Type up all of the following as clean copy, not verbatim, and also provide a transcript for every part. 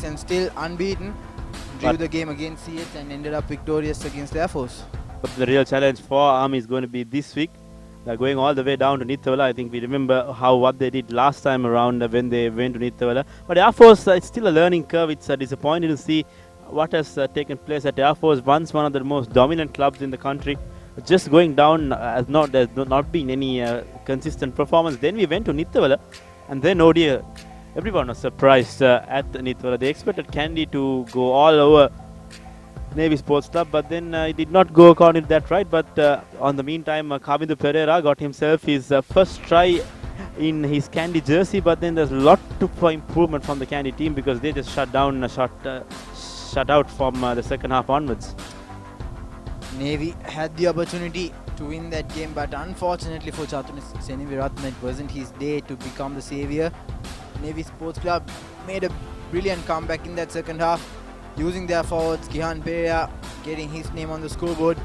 tries and still unbeaten. Drew the game against CH and ended up victorious against the Air Force. But the real challenge for Army is going to be this week. They're going all the way down to Nithawala. I think we remember what they did last time around when they went to Nithawala. But Air Force, it's still a learning curve. It's disappointing to see what has taken place at Air Force. Once one of the most dominant clubs in the country, just going down there's not been any consistent performance. Then we went to Nithawala, and then oh dear, everyone was surprised at Nithawala. They expected Kandy to go all over Navy Sports Club, but then it did not go according to that, right? But on the meantime, Kavindu Pereira got himself his first try in his Kandy jersey, but then there's a lot for improvement from the Kandy team because they just shut out from the second half onwards. Navy had the opportunity to win that game, but unfortunately for Chatun Seniviratne, it wasn't his day to become the saviour. Navy Sports Club made a brilliant comeback in that second half, using their forwards, Gihan Pereira getting his name on the scoreboard.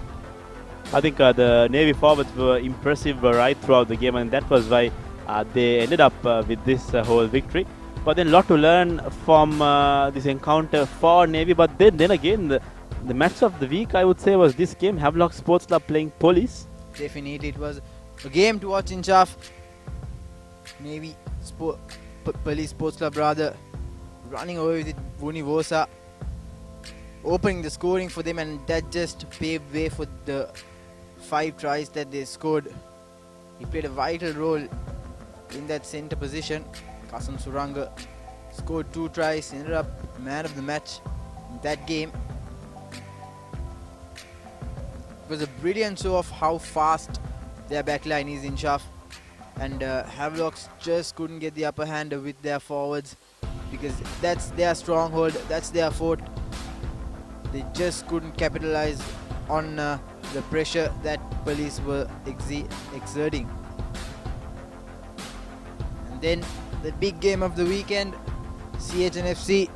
I think the Navy forwards were impressive right throughout the game, and that was why they ended up with this whole victory. But then a lot to learn from this encounter for Navy. But then again, the match of the week, I would say, was this game, Havelock Sports Club playing Police. Definitely, it was a game to watch in Chaf. Navy Police Sports Club rather running away with it. Welisara opening the scoring for them, and that just paved way for the 5 tries that they scored. He played a vital role in that centre position. Kasan Suranga scored 2 tries, ended up man of the match in that game. It was a brilliant show of how fast their backline is in Shaf, and Havelocks just couldn't get the upper hand with their forwards because that's their stronghold, that's their fort. They just couldn't capitalize on the pressure that Police were exerting. And then the big game of the weekend, CHNFC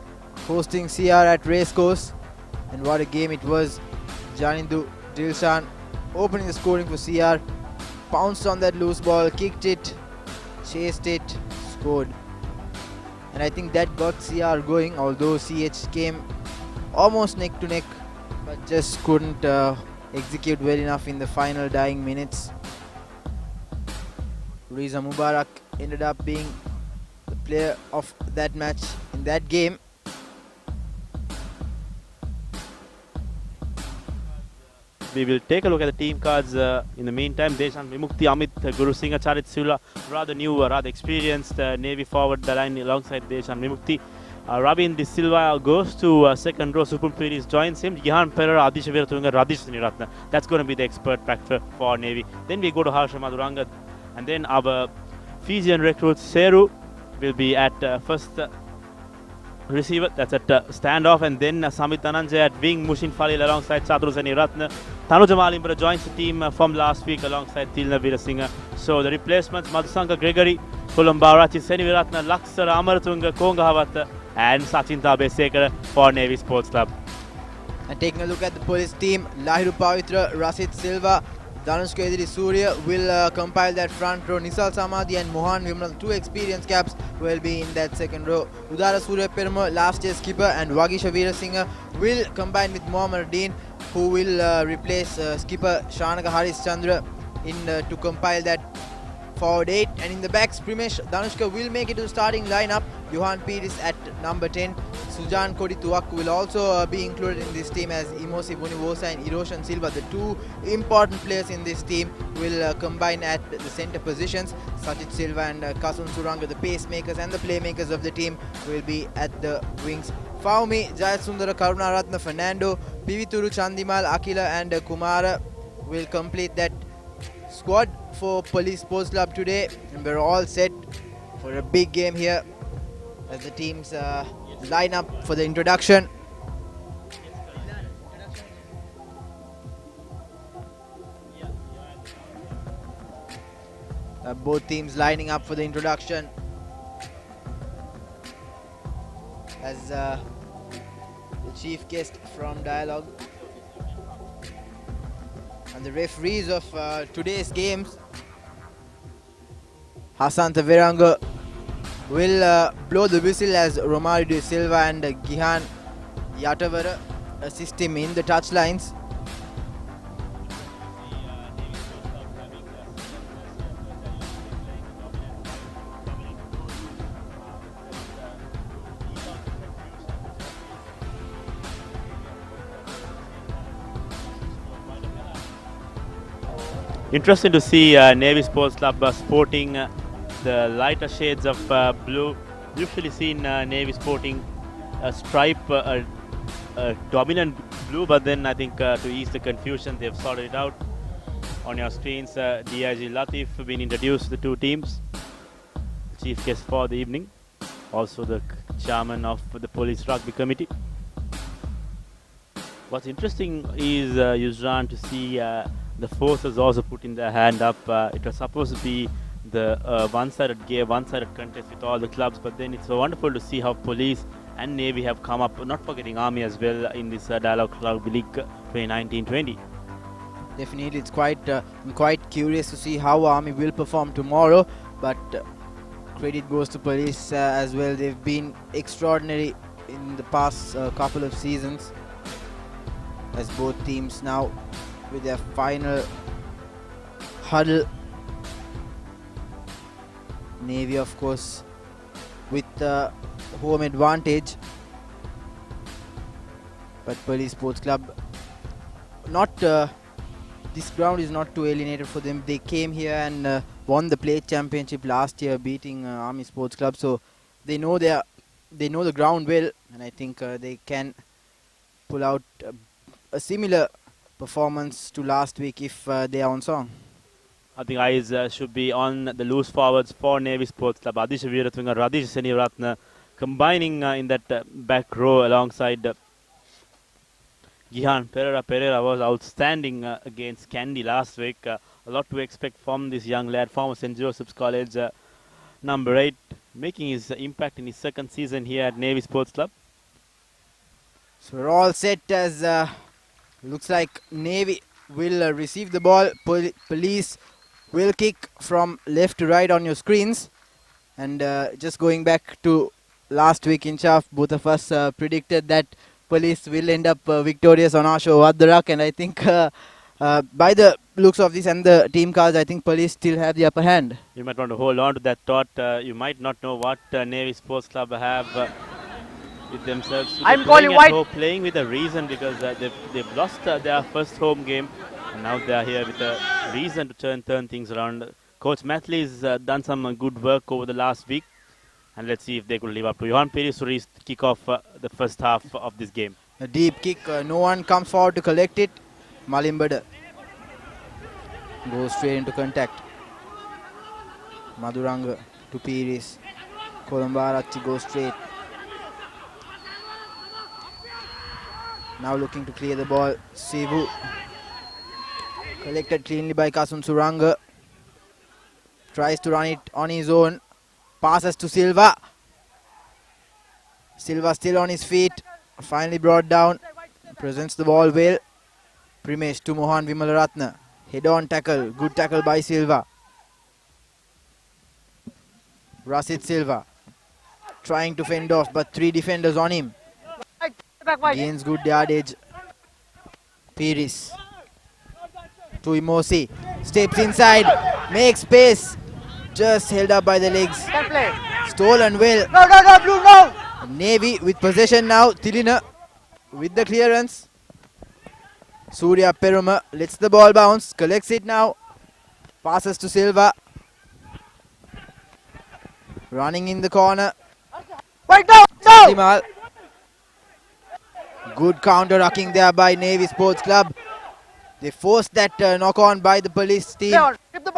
hosting CR at Racecourse, and what a game it was. Janindu Dilshan opening the scoring for CR, pounced on that loose ball, kicked it, chased it, scored. And I think that got CR going, although CH came almost neck to neck, but just couldn't execute well enough in the final dying minutes. Riza Mubarak ended up being the player of that match in that game. We will take a look at the team cards in the meantime. Deshan Vimukti, Amit Gurusingha, Charit Sula, rather new, rather experienced Navy forward the line alongside Deshan Vimukti. Rabin De Silva goes to second row. Supun Piris joins him. Gihan Pereira, Adisha Viratunga, Radish Niratna. That's going to be the expert factor for Navy. Then we go to Harsha Maduranga, and then our Fijian recruit Seru will be at first receiver, that's at standoff, and then Samit Ananje at wing, Mushin Falil alongside Chatur Seniratna. Tanu Jamalimbra joins the team from last week alongside Tilna Virasinghe. So the replacements, Madhusanka Gregory, Kolumbarachi Seniviratna, Laksara Amaratunga, Kongahawat, and Sachin Tabesekara for Navy Sports Club. And taking a look at the Police team, Lahiru Pavitra, Rasit Silva, Dhanushka Ediri Surya will compile that front row. Nisal Samadhi and Mohan Vimral, 2 experienced caps, will be in that second row. Udara Surya Perma, last year skipper, and Wagisha Veerasinghe will combine with Mohammad Dean, who will replace skipper Shanaka Haris Chandra in to compile that forward 8. And in the backs, Primesh Dhanushka will make it to the starting lineup. Johan Piris at number 10. Sujan Kodituak will also be included in this team, as Imosi Bunivosa and Eroshan Silva, the 2 important players in this team, will combine at the centre positions. Sajid Silva and Kasun Suranga, the pacemakers and the playmakers of the team, will be at the wings. Faumi, Jayasundara, Karunaratna, Fernando, Pivituru, Chandimal, Akila and Kumara will complete that squad for Police Sports Club today, and we're all set for a big game here as the teams line up for the introduction. Both teams lining up for the introduction as the chief guest from Dialog. And the referees of today's games, Hassan Taveranga, will blow the whistle as Romario de Silva and Gihan Yatavara assist him in the touchlines. Interesting to see Navy Sports Club sporting the lighter shades of blue. Usually seen Navy sporting a stripe, a dominant blue, but then I think to ease the confusion, they've sorted it out. On your screens, DIG Latif being introduced to the two teams. Chief guest for the evening, also the chairman of the Police Rugby Committee. What's interesting is Yusran to see the forces also putting their hand up. It was supposed to be the one-sided game, one-sided contest with all the clubs, but then it's so wonderful to see how police and Navy have come up, not forgetting Army as well, in this Dialog Rugby League 2019-20. Definitely, it's I'm quite curious to see how Army will perform tomorrow, but credit goes to police as well. They've been extraordinary in the past couple of seasons, as both teams now with their final huddle. Navy, of course, with the home advantage, but Police Sports Club, not this ground is not too alienated for them. They came here and won the plate championship last year, beating Army Sports Club, so they know the ground well, and I think they can pull out a similar performance to last week if they are on song. I think eyes should be on the loose forwards for Navy Sports Club. Adisha Veeratunga, Radish Senivaratna combining in that back row alongside Gihan Pereira was outstanding against Candy last week. A lot to expect from this young lad, former St. Joseph's College number 8, making his impact in his second season here at Navy Sports Club. So we're all set as looks like Navy will receive the ball. Police will kick from left to right on your screens. And just going back to last week in Shaf, both of us predicted that Police will end up victorious on our show, What the Ruck. And I think by the looks of this and the team cards, I think Police still have the upper hand. You might want to hold on to that thought. You might not know what Navy Sports Club have with themselves. I'm calling white. Playing with a reason, because they've lost their first home game, and now they are here with a reason to turn things around. Coach Mathley's done some good work over the last week, and let's see if they could live up to Johan Perisuri's kick off the first half of this game. A deep kick, no one comes forward to collect it. Malimbada goes straight into contact. Maduranga to Piris. Kolambarachi goes straight. Now looking to clear the ball. Sivu. Collected cleanly by Kasum Suranga. Tries to run it on his own. Passes to Silva. Silva still on his feet. Finally brought down. Presents the ball well. Primesh to Mohan Vimalaratna. Head-on tackle. Good tackle by Silva. Rasit Silva. Trying to fend off, but 3 defenders on him. Gains good yardage. Piris. To Imosi. Steps inside. Makes space. Just held up by the legs. Stolen well. No, Blue, no! Navy with possession now. Tilina with the clearance. Surya Peruma lets the ball bounce. Collects it now. Passes to Silva. Running in the corner. Wait, no! Limal. Good counter-rucking there by Navy Sports Club. They forced that knock-on by the police team.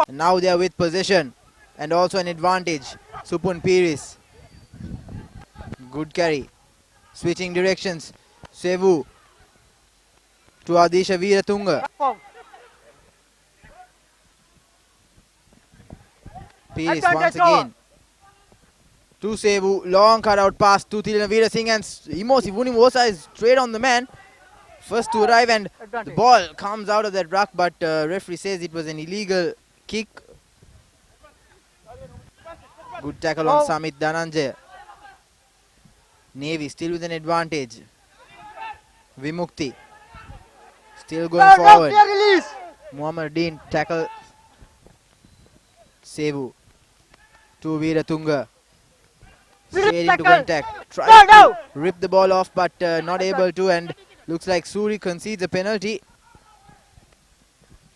And now they are with possession and also an advantage. Supun Piris. Good carry. Switching directions. Sevu to Adisha Veeratunga. Piris once again. To Sevu. Long cut-out pass to Tilina Veera Singh, and Imosi Vunimosa is straight on the man. First to arrive, and the ball comes out of that ruck, but referee says it was an illegal kick. Good tackle on Samit Dhananjaya. Navy still with an advantage. Vimukti still going forward. Release. Muhammad Dean tackle Sevu to Veeratunga. Straight into contact. Tries to rip the ball off but not able to, and looks like Suri concedes a penalty.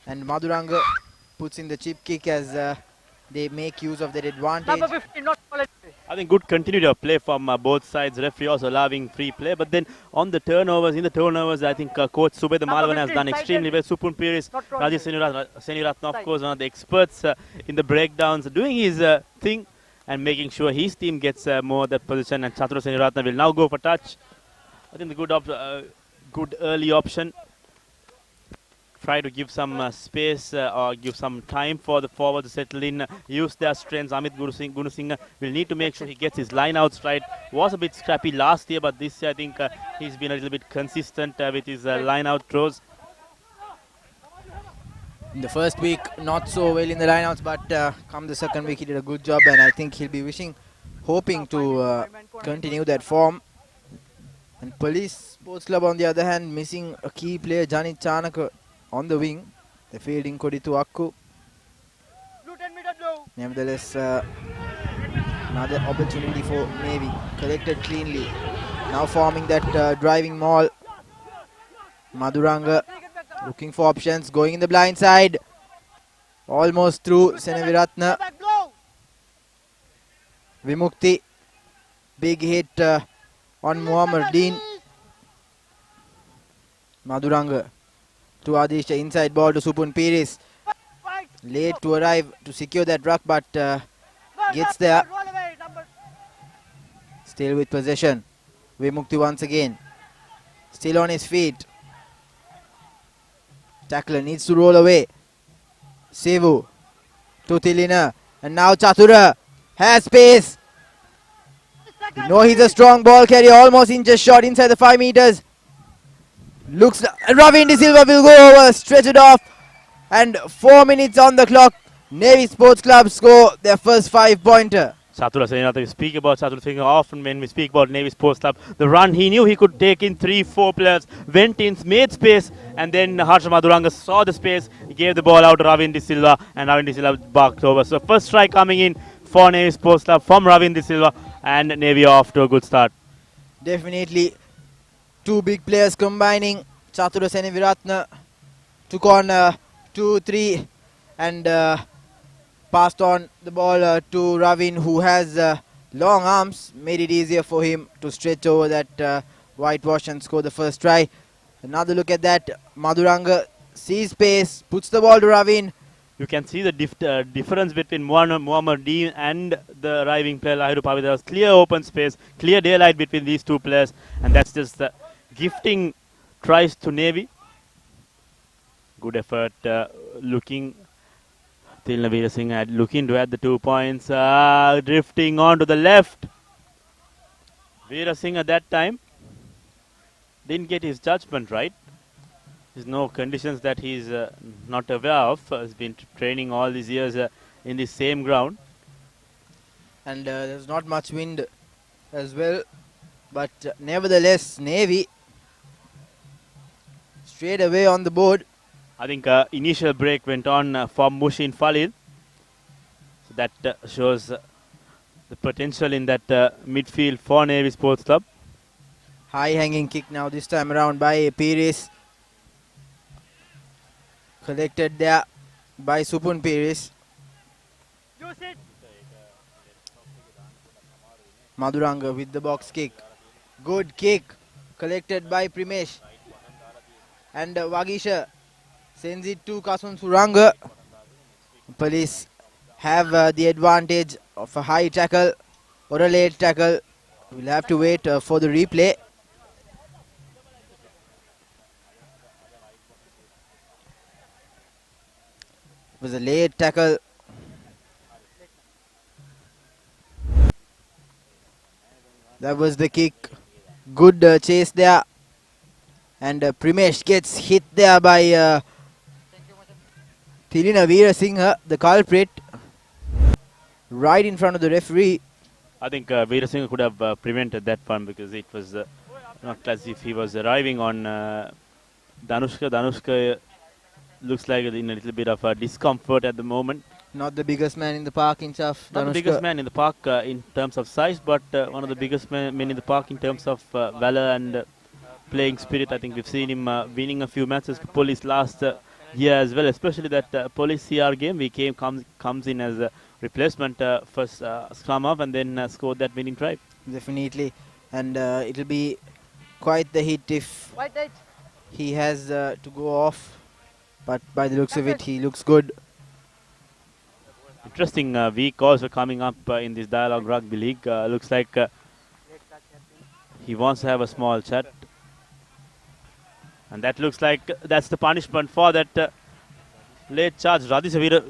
And Maduranga puts in the chip kick as they make use of their advantage. Number 15, not quality. I think good continuity of play from both sides. Referee also allowing free play. But then on the turnovers, I think Coach Subed Malvan has done extremely well. Supun Piris, Rajesh Seniratna, of course, one of the experts in the breakdowns, doing his thing and making sure his team gets more that position. And Chatura Seniratna will now go for touch. I think the good early option. Try to give some space or give some time for the forward to settle in, use their strengths. Amit Gunusingh will need to make sure he gets his line-outs right. Was a bit scrappy last year, but this year I think he's been a little bit consistent with his line-out throws. In the first week, not so well in the line-outs, but come the second week, he did a good job, and I think he'll be hoping to continue that form. And Police Sports Club, on the other hand, missing a key player, Janit Chanaka, on the wing. The fielding Koditu Akku. Nevertheless, another opportunity for Navy. Collected cleanly. Now forming that driving maul. Maduranga looking for options. Going in the blind side. Almost through. Seneviratna. Vimukti. Big hit on Muhammad Dean. Maduranga to Adisha, inside ball to Supun Piris. Late to arrive to secure that ruck, but gets there. Still with possession. Vimukti once again. Still on his feet. Tackler needs to roll away. Sevu to Tilina. And now Chatura has space. No, he's a strong ball carrier. Almost in just shot inside the 5 meters. Looks like Ravin De Silva will go over, stretch it off, and 4 minutes on the clock. Navy Sports Club score their first 5-pointer. Chatura Seniratna, we speak about Chatura Seniratna often when we speak about Navy Sports Club. The run, he knew he could take in 3-4 players, went in, made space, and then Harsha Maduranga saw the space, gave the ball out to Ravin De Silva, and Ravin De Silva barked over. So first strike coming in for Navy Sports Club from Ravin De Silva, and Navy off to a good start. Definitely. Two big players combining. Chatura Seneviratna took on 2-3 and passed on the ball to Ravin, who has long arms. Made it easier for him to stretch over that whitewash and score the first try. Another look at that. Maduranga sees space, puts the ball to Ravin. You can see the difference between Muhammad Dean and the arriving player Lahiru Pavi. There was clear open space, clear daylight between these two players, and that's just gifting tries to Navy. Good effort looking. Tilna Veerasinghe looking to add the 2 points. Drifting on to the left. Veerasinghe at that time didn't get his judgment right. There's no conditions that he's not aware of. He's been training all these years in the same ground. And there's not much wind as well. But nevertheless, Navy straight away on the board. I think initial break went on from Mushin Falil. So that shows the potential in that midfield for Navy Sports Club. High hanging kick now this time around by Piris. Collected there by Supun Piris. Maduranga with the box kick. Good kick. Collected by Primesh. And Wagisha sends it to Kasun Suranga. Police have the advantage of a high tackle or a late tackle. We'll have to wait for the replay. It was a late tackle. That was the kick. Good chase there. And Primesh gets hit there by Tilina Veerasinghe, the culprit. right in front of the referee. I think Veerasinghe could have prevented that one because it was not as if he was arriving on Danushka. Danushka looks like in a little bit of discomfort at the moment. Not the biggest man in the park, Inchaf. Not the biggest man in the park in terms of size, but one of the biggest men in the park in terms of valor and playing spirit. I think we've seen him winning a few matches for Police last year as well, especially that Police CR game. He comes in as a replacement first scrum off and then scored that winning try. Definitely. And it'll be quite the hit if White 8. he has to go off. But by the looks of it, he looks good. Interesting week also coming up in this Dialog Rugby League. Looks like he wants to have a small chat. And that looks like that's the punishment for that late charge. Radhisavira,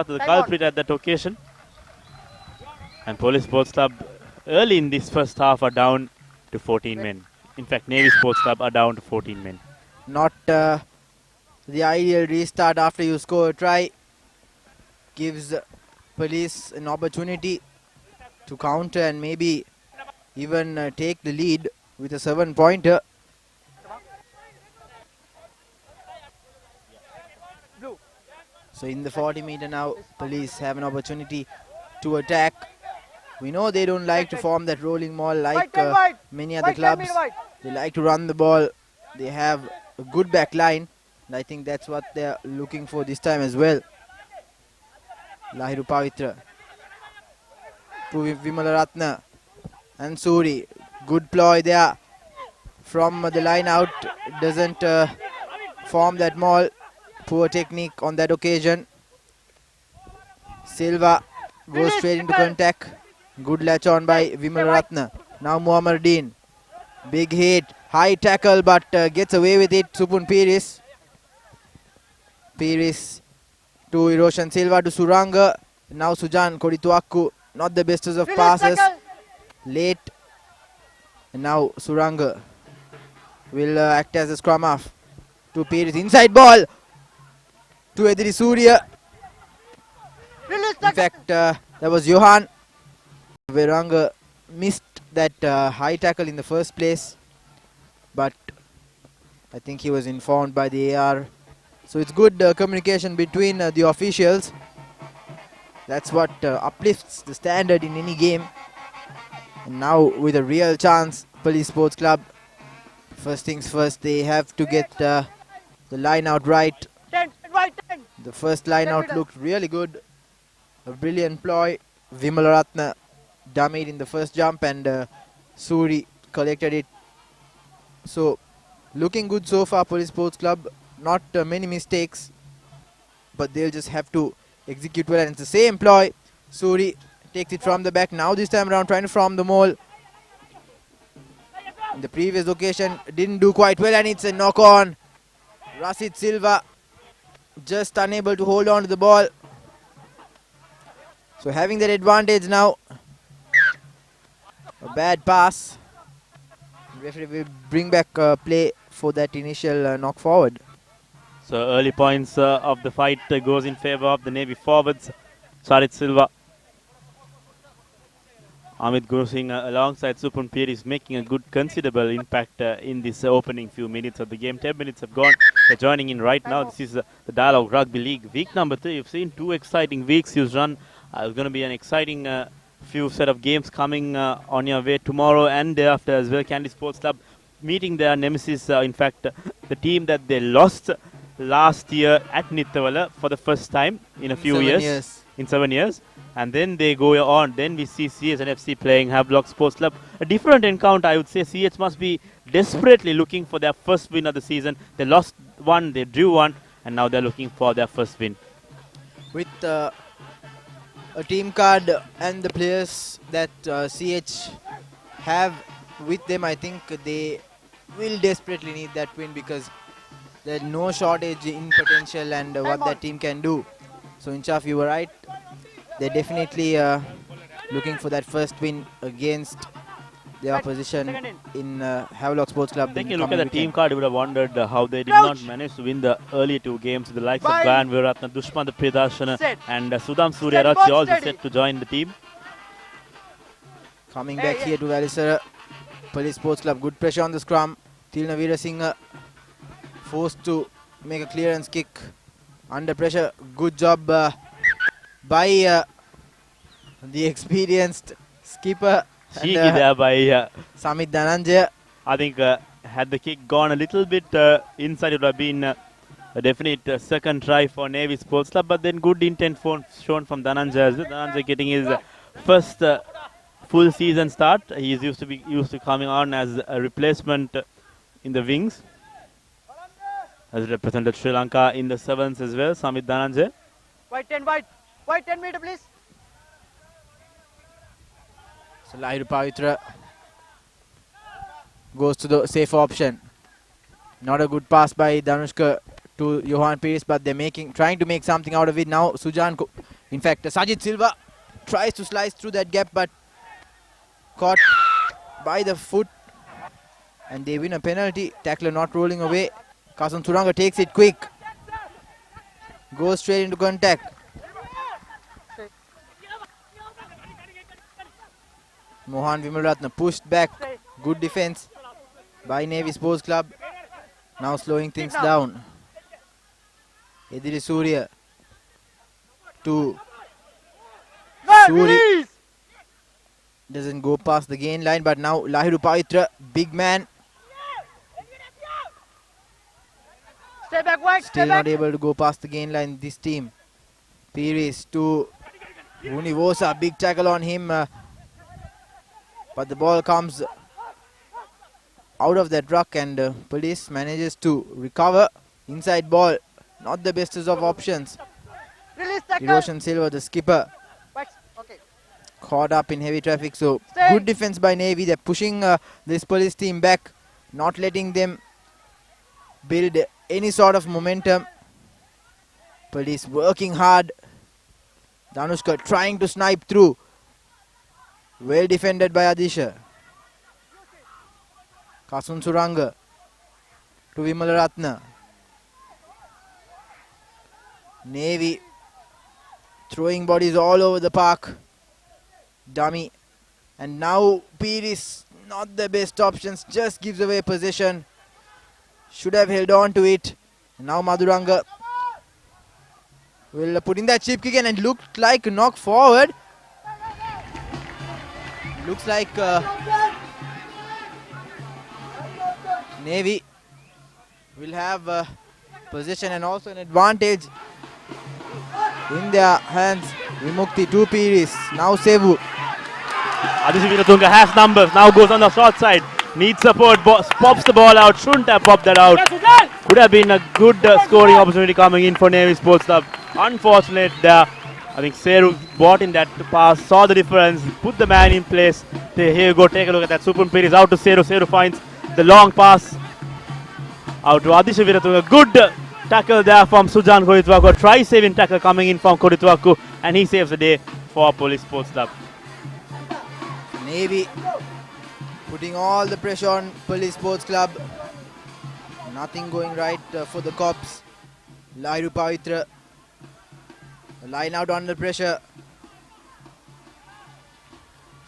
the culprit at that occasion. And Police Sports Club early in this first half are down to 14 men. In fact, Navy Sports Club are down to 14 men. Not the ideal restart after you score a try. Gives Police an opportunity to counter and maybe even take the lead with a 7-pointer. So in the 40 meter now, Police have an opportunity to attack. We know they don't like to form that rolling maul like many other clubs. They like to run the ball. They have a good back line. And I think that's what they're looking for this time as well. Lahiru Pavitra to Vimalaratna and Suri. Good ploy there from the line out. Doesn't form that maul. Poor technique on that occasion. Silva goes straight into contact. Good latch on by Vimalaratna. Now Muhammadin. Big hit. High tackle but gets away with it. Supun Piris. Piris to Roshan Silva to Suranga. Now Sujan Kodituaku. Not the bestest of passes. Late. And now Suranga will act as a scrum half. To Piris. Inside ball. To Ediri Surya. In fact, that was Johan. Veranga missed that high tackle in the first place. But I think he was informed by the AR. So it's good communication between the officials. That's what uplifts the standard in any game. And now with a real chance, Police Sports Club. First things first, they have to get the line out right. 10, right 10. The first line out looked really good. A brilliant ploy. Vimalaratna dummied in the first jump and Suri collected it. So looking good so far, Police Sports Club. Not many mistakes, but they'll just have to execute well. And it's the same ploy. Suri takes it from the back. Now this time around trying to form the maul. In the previous occasion didn't do quite well and it's a knock on. Rasid Silva just unable to hold on to the ball. So having that advantage now. A bad pass. Referee will bring back play for that initial knock forward. So early points of the fight goes in favor of the Navy forwards. Charit Silva. Amit Guru Singh alongside Supun Pir is making a good considerable impact in this opening few minutes of the game. 10 minutes have gone. They're joining in right now. This is the Dialog Rugby League. Week number 3. You've seen 2 exciting weeks you've run. It's going to be an exciting few set of games coming on your way tomorrow and day after as well. Kandy Sports Club meeting their nemesis. In fact, the team that they lost last year at Nithavala for the first time in a few years. In 7 years. And then they go on. Then we see CH and FC playing Havelock Sports Club. A different encounter, I would say. CH must be desperately looking for their first win of the season. They lost one, they drew one, and now they're looking for their first win. With a team card and the players that CH have with them, I think they will desperately need that win because there's no shortage in potential and what that team can do. So Inchaf, you were right. They're definitely looking for that first win against their position in Havelock Sports Club. Taking a in look at coming the team weekend. card, you would have wondered how they did not manage to win the early two games. The likes of Gayan Viratna, Dushman Pridarshana and Sudham Suryarachi all set to join the team. Coming back here to Welisara Police Sports Club. Good pressure on the scrum. Tilna Veerasinghe forced to make a clearance kick. Under pressure. Good job by the experienced skipper. Cheeky there by Samit Dhananjaya. I think had the kick gone a little bit inside, it would have been a definite second try for Navy Sports Club. But then good intent shown from Dhananjaya as well. Dhananjaya getting his first full season start. He is used to coming on as a replacement in the wings. Has represented Sri Lanka in the sevens as well. Samit Dhananjaya. White 10, white. White 10 meter, please. So Lahiru Pavitra goes to the safe option. Not a good pass by Danushka to Johan Pires, but they're trying to make something out of it now. In fact, Sajid Silva tries to slice through that gap, but caught by the foot, and they win a penalty. Tackler not rolling away. Kasan Suranga takes it quick. Goes straight into contact. Mohan Vimalratna pushed back. Good defense by Navy Sports Club. Now slowing things down. Ediri Surya to Suri. Doesn't go past the gain line, but now Lahiru Pavitra, big man. Stay back, white. Still not able to go past the gain line, this team. Pires to Univosa, big tackle on him. But the ball comes out of that ruck, and Police manages to recover. Inside ball, not the bestest of options. Release tackle. Hiroshan Silva, the skipper, White. Okay. caught up in heavy traffic. So Stay. good defense by Navy. They're pushing this Police team back, not letting them build any sort of momentum. Police working hard. Danushka trying to snipe through. Well defended by Adisha. Kasun Suranga to Vimalaratna. Navy throwing bodies all over the park. Dummy. And now Pires, not the best options, just gives away possession. Should have held on to it. Now Madhuranga will put in that chip kick and looked like a knock forward. Looks like Navy will have possession and also an advantage in their hands. Vimukti to Pires. Now Sevu. Adisha Viratunga has numbers. Now goes on the short side. Needs support. Pops the ball out. Shouldn't have popped that out. Could have been a good scoring opportunity coming in for Navy Sports Club. Unfortunate there. I think Seru bought in that pass, saw the difference, put the man in place. Here you go, take a look at that. Supun Pires out to Seru. Seru finds the long pass out to Adisha Viratunga. Good tackle there from Sujan Koritwaku. Try saving tackle coming in from Koritwaku, and he saves the day for Police Sports Club. Navy putting all the pressure on Police Sports Club. Nothing going right for the Cops. Lahiru Pavitra. Line out under pressure.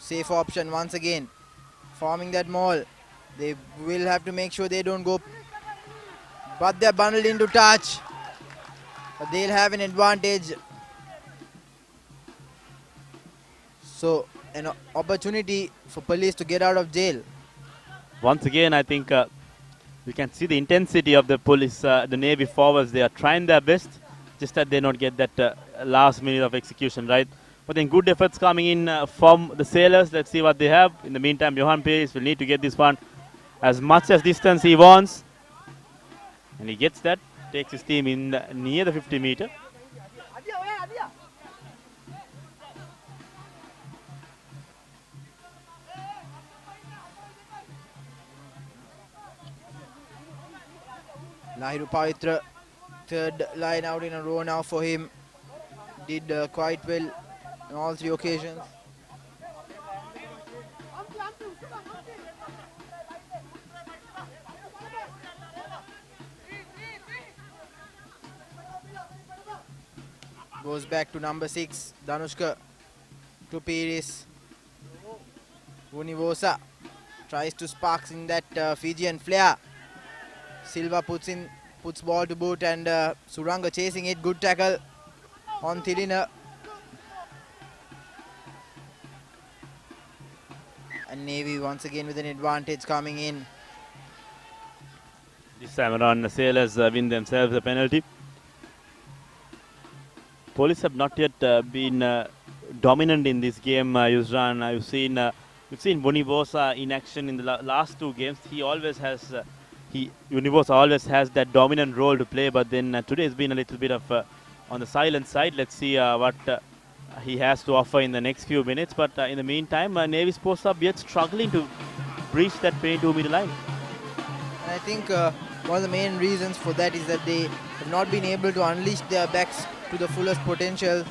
Safe option once again. Forming that maul. They will have to make sure they don't go. But they're bundled into touch. But they'll have an advantage. So an opportunity for Police to get out of jail. Once again, I think we can see the intensity of the Police, the Navy forwards. They are trying their best, just that they not get that last minute of execution right. But then good efforts coming in from the Sailors. Let's see what they have. In the meantime, Johan Pires will need to get this one as much as distance he wants. And he gets that, takes his team in near the 50 meter. Lahiru Pavitra, third line out in a row now for him. Did quite well on all three occasions. Goes back to number 6, Danushka. To Piris. Vunivosa tries to sparks in that Fijian flair. Silva puts ball to boot, and Suranga chasing it. Good tackle on Thilina. And Navy once again with an advantage coming in. This time around, the Sailors win themselves a penalty. Police have not yet been dominant in this game, Yusran. We've seen Vunivosa in action in the last 2 games. Vunivosa always has that dominant role to play, but then today has been a little bit of on the silent side. Let's see what he has to offer in the next few minutes. But in the meantime, Navy Sports are yet struggling to breach that 22-meter line. And I think one of the main reasons for that is that they have not been able to unleash their backs to the fullest potential.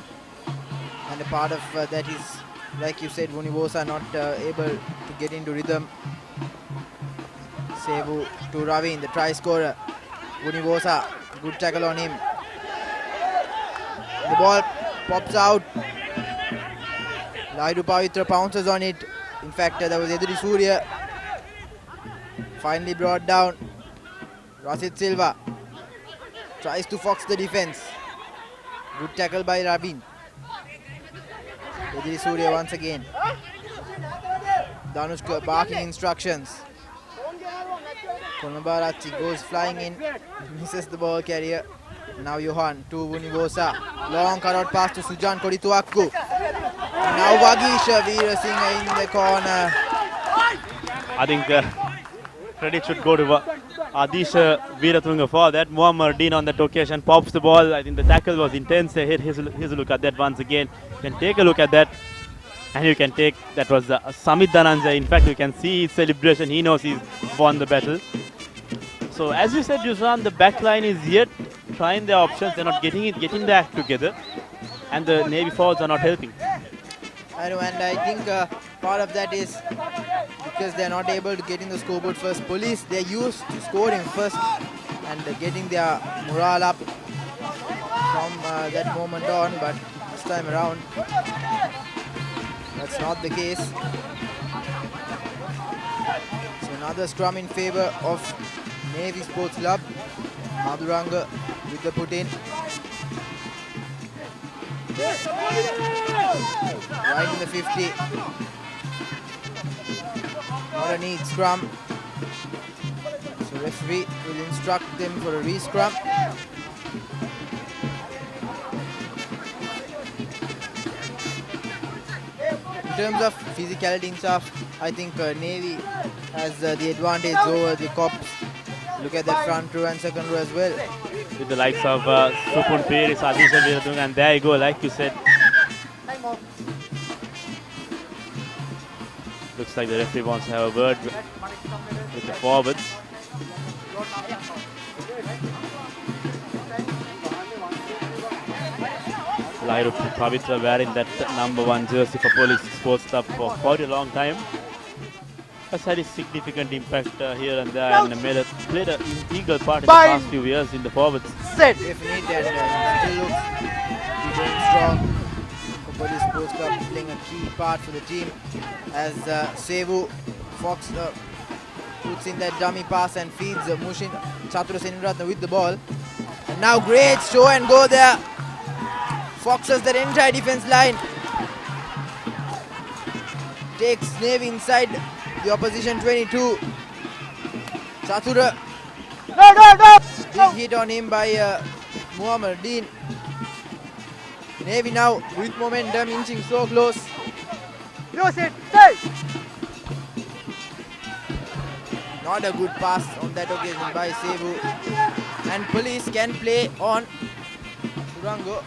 And a part of that is, like you said, Vunivosa not able to get into rhythm. Sevu to Ravin, the try scorer. Vunivosa, good tackle on him. The ball pops out. Lahiru Pavitra pounces on it. In fact, that was Eduri Surya. Finally brought down. Rasit Silva tries to fox the defense. Good tackle by Ravin. Eduri Surya once again. Danushka barking instructions. Konabarachi goes flying in, misses the ball carrier. Now Johan to Vunivosa. Long cutout pass to Sujan Kodituakku. Now Vagisha Veerasinghe in the corner. I think credit should go to Adisha Veeratunga for that. Muhammad Dean on that occasion pops the ball. I think the tackle was intense. Here's a look at that once again. You can take a look at that. And you can take, that was Samit Dhananjay. In fact, you can see his celebration. He knows he's won the battle. So as you said, Yusran, the back line is yet trying their options. They're not getting the act together. And the Navy forwards are not helping. I know, and I think part of that is because they're not able to get in the scoreboard first. Police, they're used to scoring first and getting their morale up from that moment on. But this time around, that's not the case. So another scrum in favor of Navy Sports Club. Madhuranga with the put in. Right in the 50. Not a neat scrum. So referee will instruct them for a re-scrum. In terms of physicality and stuff, I think Navy has the advantage over the Cops. Look at that front row and second row as well. With the likes of Supun Piris, Adisha Veeratunga, and there you go, like you said. Looks like the referee wants to have a word with the forwards. Lahiru Pavitra wearing that number 1 jersey for Police Sports Club for quite a long time. Has had a significant impact here and there, and played an integral part in the past few years in the forwards. Set. Definitely, and still looks to be going strong. Police Sports Club playing a key part for the team as Sevu Fox puts in that dummy pass and feeds Mushin Chatura Seninratna with the ball. And now great show and go there. Foxes that entire defense line. Takes Navy inside the opposition 22. Chatura. No. Big hit on him by Muhammad Dean. Navy now with momentum inching so close. Set. Stay. Not a good pass on that occasion by Sevu. And Police can play on. Surango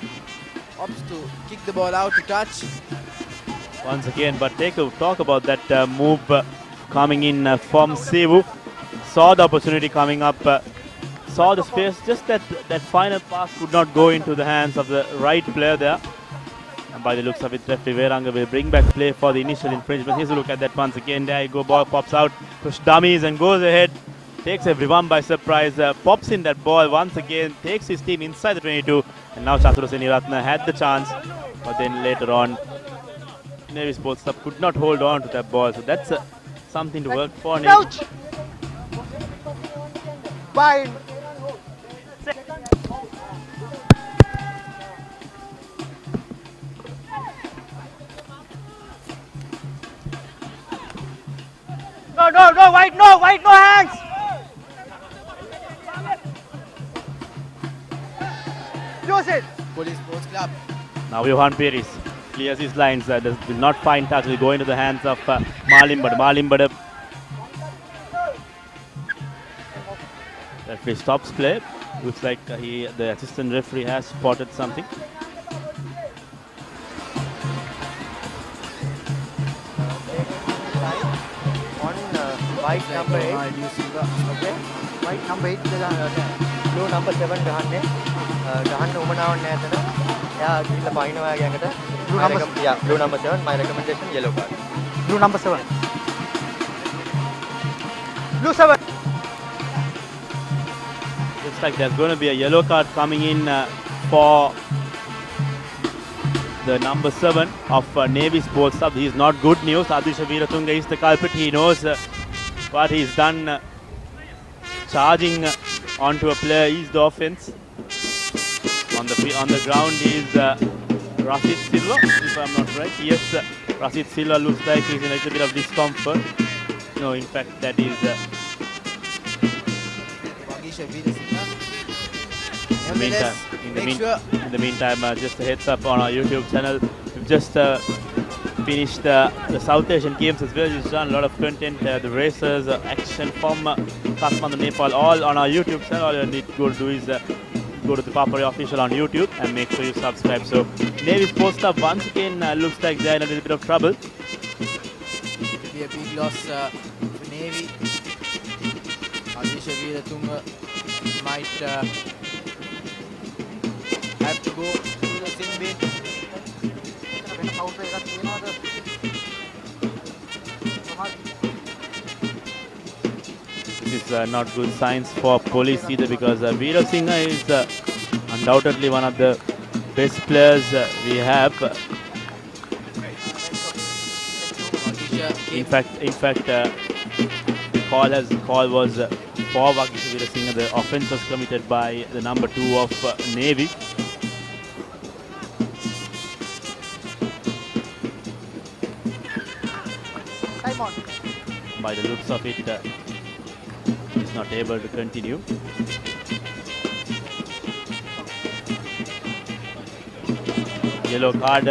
opts to kick the ball out to touch. Once again, but talk about that move coming in from Sevu. Saw the opportunity coming up, saw the space, just that final pass could not go into the hands of the right player there. And by the looks of it, referee Veranga will bring back play for the initial infringement. Here's a look at that once again. There you go, ball pops out, push dummies and goes ahead. takes everyone by surprise, pops in that ball once again, takes his team inside the 22, and now Chatura Seniratna had the chance, but then later on, Navy Sports Club could not hold on to that ball, so that's something to work for. Crouch. Bind. No, white, no hands. Use it. Police Sports Club. Now Johan Peris clears his lines, will not find touch, will go into the hands of Malimbada. Referee stops play. Looks like the assistant referee has spotted something. White number 8. Okay. White number 8 blue number 7 ගහන්නේ. ගහන්න උමනාවක් නැහැ එතන. එයා ගිහිල්ලා පයින්නවා යකට. Blue number blue number 7. My recommendation yellow card. Blue number 7. Blue 7. Looks like there's going to be a yellow card coming in for the number 7 of Navy Sports Club. He's not good news. Adisha Veeratunga is the culprit. He knows what he's done, charging onto a player is the offense. On the ground is Rashid Silva, if I'm not right. Yes, Rashid Silva looks like he's in a little bit of discomfort. No, in fact, that is in the meantime, just a heads up on our YouTube channel. We've just finished the South Asian Games as well. We've done a lot of content, the racers, action from Kathmandu, Nepal, all on our YouTube channel. All you need to go to do is go to the ThePapare official on YouTube and make sure you subscribe. So Navy Sports Club once again looks like they're in a little bit of trouble. It will be a big loss for Navy. Adisha Veeratunga might have to go to the sin bin. This is not good signs for police either, because Veera Singh is undoubtedly one of the best players we have. In fact, the call was for Vagisha Veera Singh. The offence was committed by the number 2 of Navy. By the looks of it, he's not able to continue. Yellow card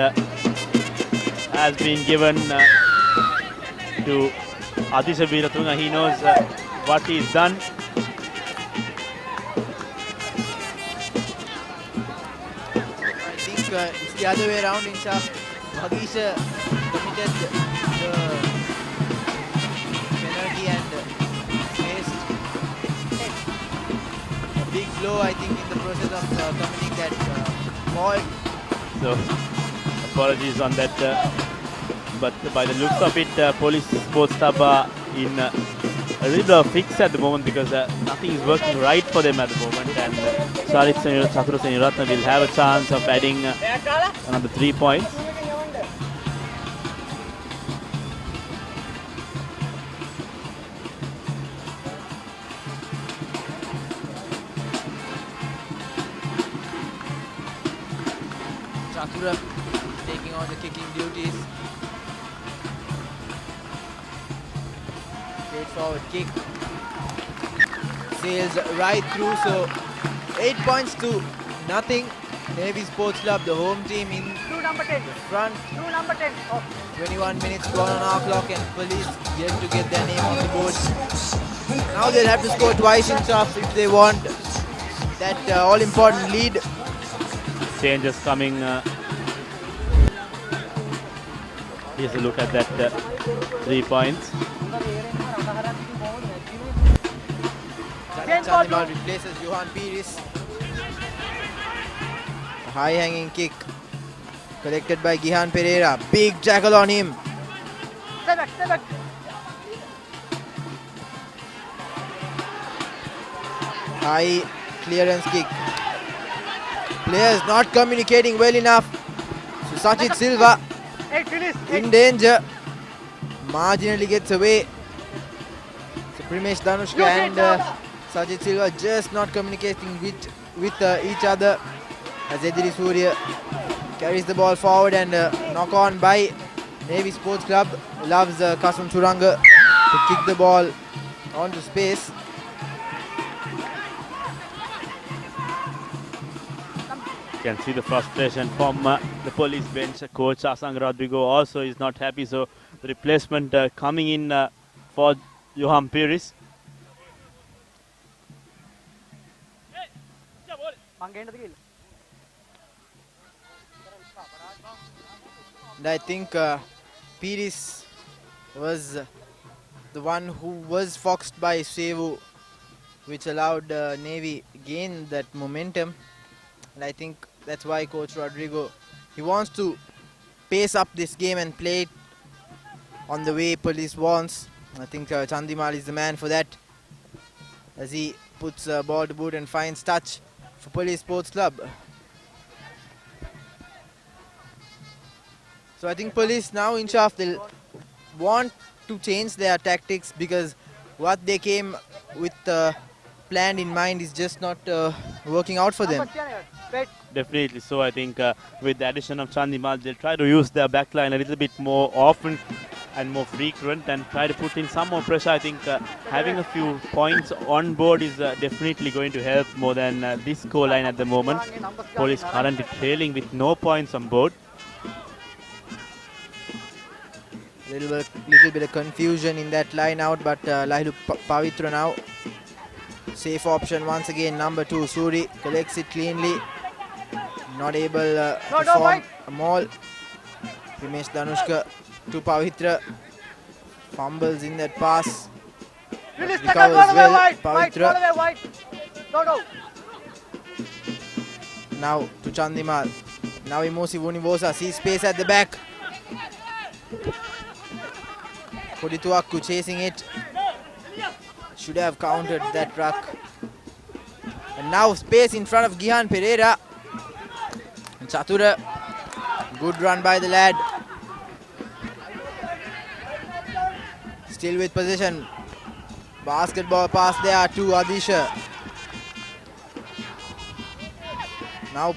has been given to Adisha Veeratunga. He knows what he's done. I think it's the other way around. Vagisha committed the penalty and faced a big blow, I think, in the process of committing that fault. So apologies on that, but by the looks of it, Police Sports Club are in a little bit of fix at the moment, because nothing is working right for them at the moment, and Chatura Seniratna will have a chance of adding another 3 points. Chatura taking on the kicking duties. Straightforward kick. Sails right through, so 8 points to nothing. Navy Sports Club, the home team, in the front. 21 minutes gone on our clock, and police yet to get their name on the board. Now they'll have to score twice in tough if they want that all-important lead. Changes coming. Here's a look at that 3 points. Chandimal replaces Johan Peris. A high-hanging kick collected by Gihan Pereira. Big tackle on him. Stay back. High clearance kick. Players not communicating well enough. So Sajid Silva in danger. Marginally gets away. So Primesh Danushka and Sajid Silva just not communicating with each other. As Ediri Surya carries the ball forward and knock on by Navy Sports Club. Loves Kasum Churanga to kick the ball onto space. You can see the frustration from the police bench. Coach Asang Rodrigo also is not happy, so the replacement coming in for Johan Pires. And I think Pires was the one who was foxed by Sevu, which allowed Navy gain that momentum. And I think that's why Coach Rodrigo, he wants to pace up this game and play it on the way Police wants. I think Chandimal is the man for that, as he puts ball to boot and finds touch for Police Sports Club. So I think Police now inch off, they'll want to change their tactics, because what they came with planned in mind is just not working out for them. Definitely. So I think with the addition of Chandimal, they'll try to use their backline a little bit more often and more frequent and try to put in some more pressure. I think having a few points on board is definitely going to help more than this scoreline at the moment. Police currently trailing with no points on board. Little bit of confusion in that line out, but Lahiru Pavitra now. Safe option once again, number 2, Suri collects it cleanly. Not able to form a maul. Primesh Danushka to Pavitra. Fumbles in that pass. Recovers well, Pavitra. Now to Chandimal. Now Imosi Vunivosa sees space at the back. Kodituakku chasing it. Should have countered that ruck. And now space in front of Gihan Pereira. And Chatura. Good run by the lad. Still with possession. Basketball pass there to Adisha. Now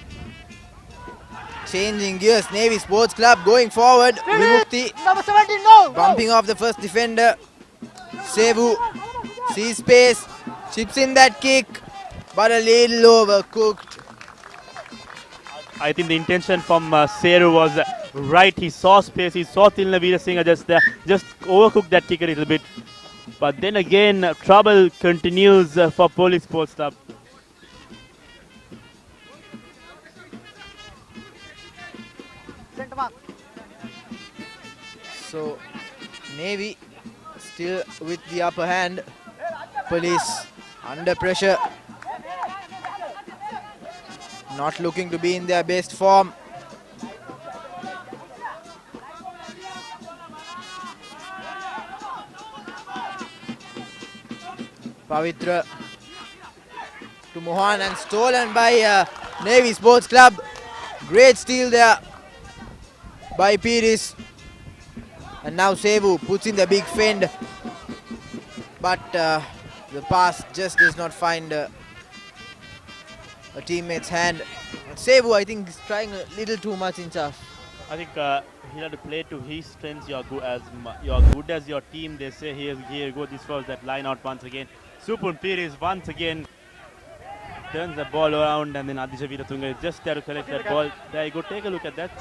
changing gears. Navy Sports Club going forward. Vimukti Number 17, no! bumping off the first defender. Sevu sees space. Chips in that kick. But a little overcooked. I think the intention from Seru was right. He saw space. He saw Tilna Veerasinghe just overcooked that kick a little bit. But then again, trouble continues for Police Sports Club. So Navy still with the upper hand. Police under pressure. Not looking to be in their best form. Pavitra to Mohan and stolen by Navy Sports Club. Great steal there by Pires. And now Sevu puts in the big fend. But the pass just does not find a teammate's hand. And Sevu, I think, is trying a little too much in tough. I think he had to play to his strengths. You're good as your team. They say here you go. This was that line out once again. Supun Pires once again turns the ball around, and then Adisha Veeratunga is just there to collect that ball. There you go. Take a look at that.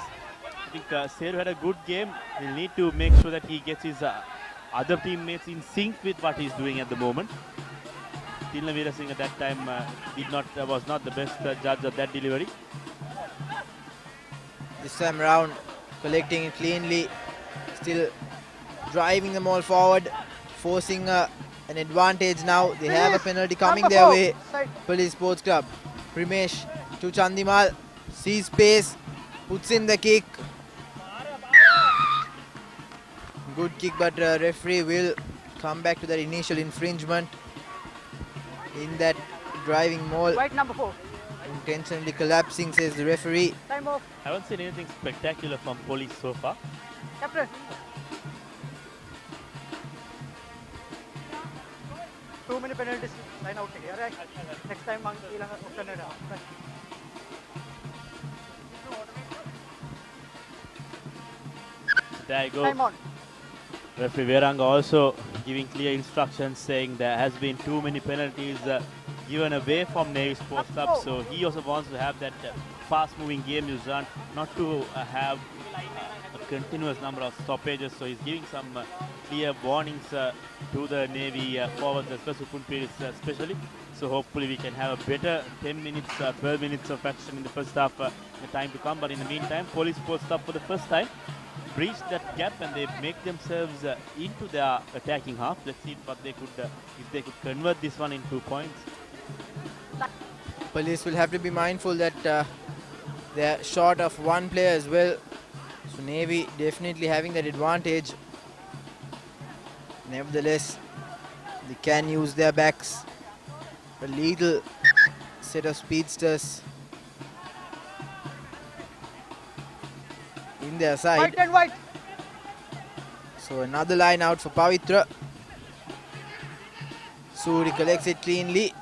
I think Seru had a good game. He'll need to make sure that he gets his other teammates in sync with what he's doing at the moment. Tilna Veerasinghe at that time was not the best judge of that delivery. This time round, collecting it cleanly, still driving them all forward, forcing an advantage now. They have a penalty coming their way. Police Sports Club. Primesh to Chandimal, sees space, puts in the kick. Good kick, but referee will come back to that initial infringement in that driving maul. White number 4. Intentionally collapsing, says the referee. Time off. I haven't seen anything spectacular from police so far. Captain. 2 minute penalties. Line out. Right. Next time, There you go. Time on. Referee Veranga also giving clear instructions saying there has been too many penalties given away from Navy Sports Club. So he also wants to have that fast-moving game used run, not to have a continuous number of stoppages. So he's giving some clear warnings to the Navy forwards, especially. So hopefully we can have a better 10 minutes, 12 minutes of action in the first half in the time to come. But in the meantime, Police Sports Club for the first time breached that gap and they make themselves into their attacking half. Let's see what they could, if they could convert this one in 2 points. Police will have to be mindful that they're short of one player as well. So Navy definitely having that advantage. Nevertheless, they can use their backs. A little set of speedsters in their side. White and white. So another line out for Pavitra. Suri collects it cleanly.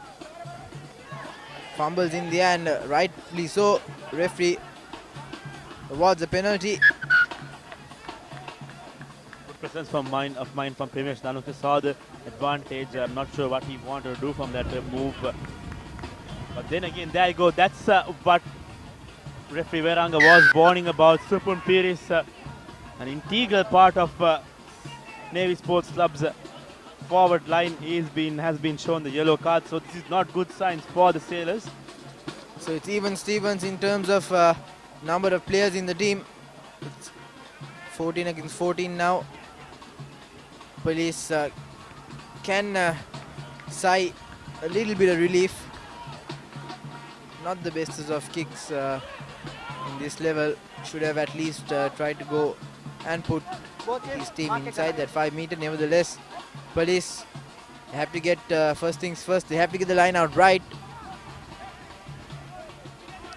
Fumbles in the end, rightly so. Referee awards a penalty. Good presence from mine from Primesh Nanuke, saw the advantage. I'm not sure what he wanted to do from that move. But then again, there you go. That's what referee Veranga was warning about. Supun Piris, an integral part of Navy Sports Club's forward line has been shown the yellow card. So this is not good signs for the Sailors. So it's even Stevens in terms of number of players in the team. It's 14 against 14 now. Police can sigh a little bit of relief. Not the bestest of kicks in this level. Should have at least tried to go and put his team inside that 5 meter. Nevertheless, Police have to get first things first. They have to get the line out right.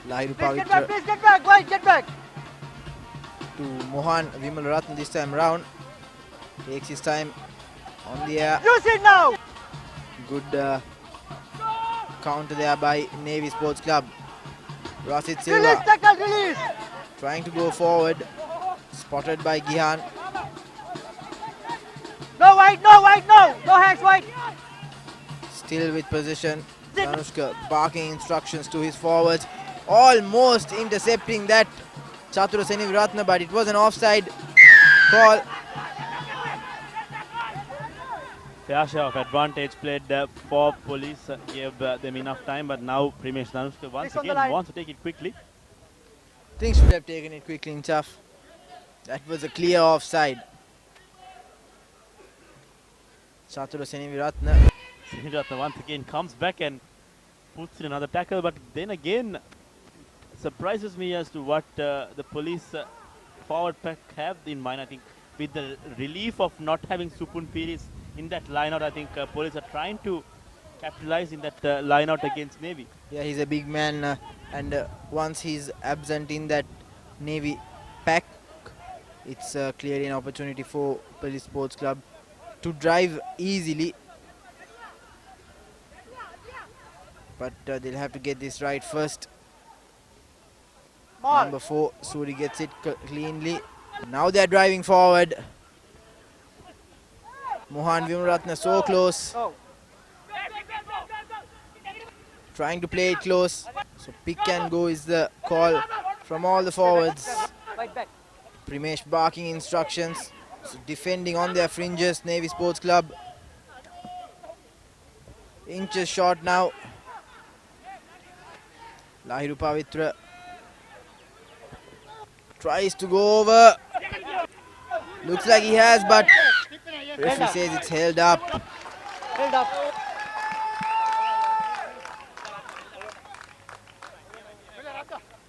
Lahiru Pavitra Please get back, White, get back. to Mohan Vimalaratne this time round. Takes his time on the air. Use it now. Good counter there by Navy Sports Club. Rasid Release, Silva tackle, release. trying to go forward. Spotted by Gihan. No White, no White, no. No hands, White. Still with possession. Danushka barking instructions to his forwards. Almost intercepting that Chatura Seniviratna, but it was an offside call. Fair share of advantage played for Police, gave them enough time, but now Primesh Danushka once again wants to take it quickly. Things should have taken it quickly in tough. That was a clear offside. Chatura Seniviratna. Seniviratna once again comes back and puts in another tackle, but then again surprises me as to what the Police forward pack have in mind. I think with the relief of not having Supun Piris in that lineout, I think Police are trying to capitalize in that lineout against Navy. Yeah, he's a big man and once he's absent in that Navy pack, it's clearly an opportunity for Police Sports Club to drive easily. But they'll have to get this right first. Number 4, Suri gets it cleanly. Now they're driving forward. Mohan Vimratna so close. Oh. Trying to play it close. So pick and go is the call from all the forwards. White back. Primesh barking instructions. So defending on their fringes, Navy Sports Club. Inches short now. Lahiru Pavitra tries to go over. Looks like he has, but referee says it's held up. Held up.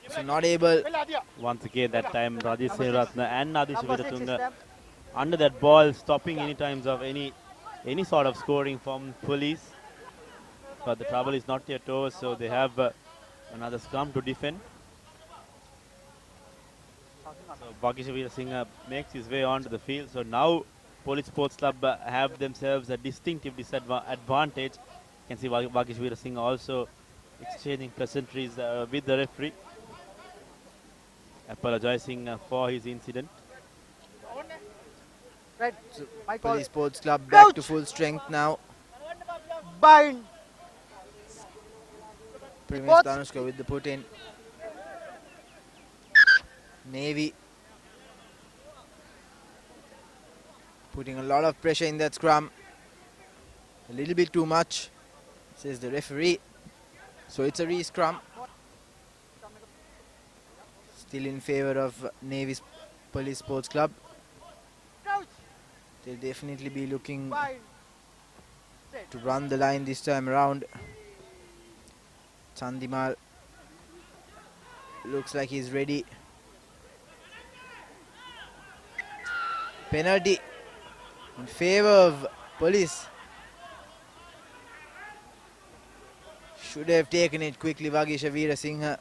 So not able. Once again, that time Rajesh Seniviratna and Nadish Viratunga under that ball, stopping any times of any sort of scoring from Police. But the trouble is not yet over, so they have another scrum to defend. So Vakishavira Singh makes his way onto the field. So now Police Sports Club have themselves a distinctive advantage. You can see Vakishavira Singh also exchanging pleasantries with the referee, apologizing for his incident. Right. So My call. Police Sports Club back to full strength now. Bind. Primesh Sports. Danushka with the put in. Navy putting a lot of pressure in that scrum. A little bit too much, says the referee. So it's a re-scrum. Still in favor of Navy's Police Sports Club. They'll definitely be looking Bind. to run the line this time around. Chandimal looks like he's ready. Penalty in favor of Police. Should have taken it quickly, Vagishavira Singh.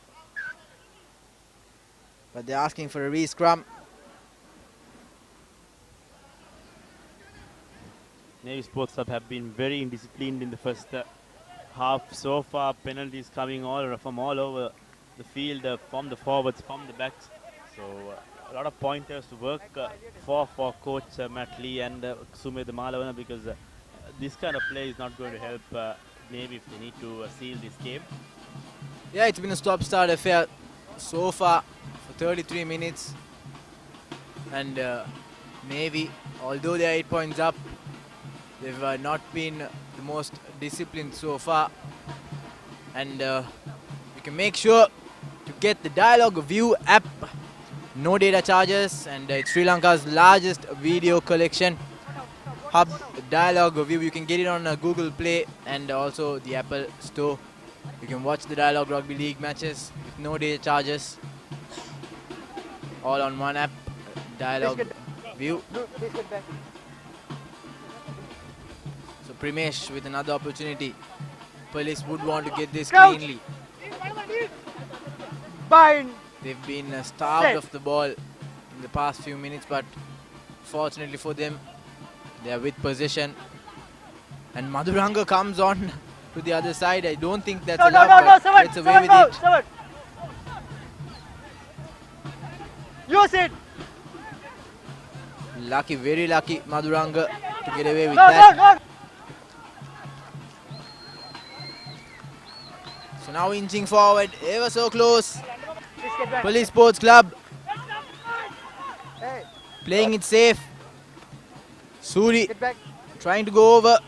But they're asking for a re-scrum. Navy Sports Club have been very indisciplined in the first half. So far, penalties coming from all over the field, from the forwards, from the backs. So a lot of pointers to work for Coach Matt Lee and Sumed Malavana, because this kind of play is not going to help Navy if they need to seal this game. Yeah, it's been a stop-start affair so far for 33 minutes. And Navy, although they're 8 points up, they've not been the most disciplined so far. And you can make sure to get the Dialog View app. No data charges, and it's Sri Lanka's largest video collection hub, Dialog View. You can get it on Google Play and also the Apple Store. You can watch the Dialog Rugby League matches with no data charges. All on one app, Dialog View. Please get back. So Primesh with another opportunity. Police would want to get this Crouch. cleanly. Bind. They've been starved of the ball in the past few minutes, but fortunately for them, they are with possession. And Madhuranga comes on to the other side. I don't think that's allowed, but gets away with it. Seven. Use it. Lucky, very lucky Madhuranga to get away with that. So now inching forward, ever so close. Please get back. Police Sports Club Hey, playing it safe. Suri get back. trying to go over.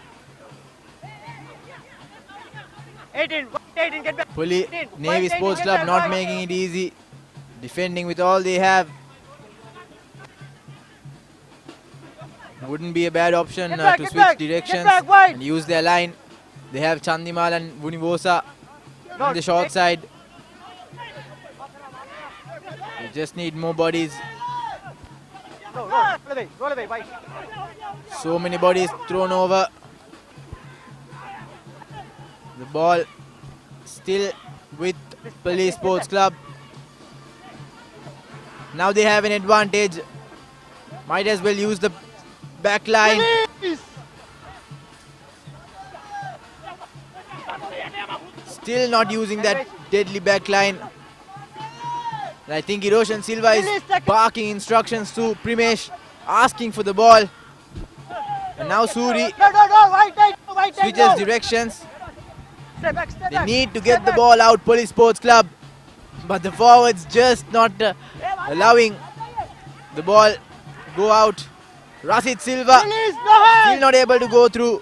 18, get back. Navy Sports Club not making it easy. Defending with all they have. Wouldn't be a bad option to switch directions and use their line. They have Chandimal and Vunivosa on the short side. They just need more bodies. Roll away, White. So many bodies thrown over. The ball still with Police Sports Club. Now they have an advantage. Might as well use the back line. Still not using that deadly back line. And I think Hiroshan Silva is barking instructions to Primesh, asking for the ball. And now Suri White. switches directions. Step back. They need to get the ball out, Police Sports Club. But the forwards just not allowing the ball go out. Rasid Silva still not able to go through.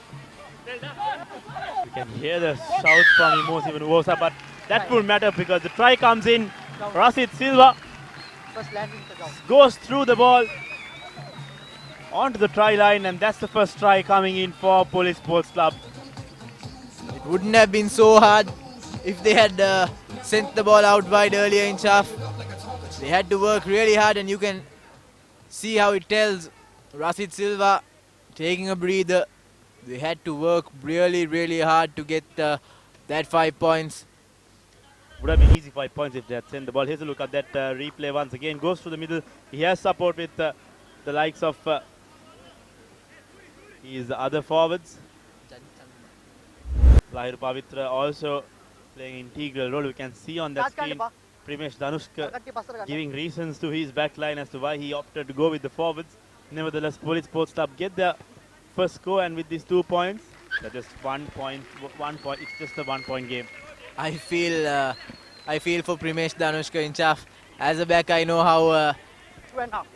You can hear the shout from Imosi Vunivosa, but that won't matter because the try comes in. Rasid Silva First landing the ground. goes through the ball onto the try line, and that's the first try coming in for Police Sports Club. It wouldn't have been so hard if they had sent the ball out wide earlier in half. They had to work really hard, and you can see how it tells. Rasid Silva taking a breather. They had to work really hard to get that 5 points. Would have been easy 5 points if they had sent the ball. Here's a look at that replay once again. Goes to the middle. He has support with the likes of his other forwards. Lahiru Pavitra also playing an integral role. We can see on that screen Primesh Danushka giving reasons to his back line as to why he opted to go with the forwards. Nevertheless, Police Sports Club get their first score, and with these 2 points, that's just 1 point. It's just a 1 point game. I feel for Primesh Danushka in Chaf. As a back, I know how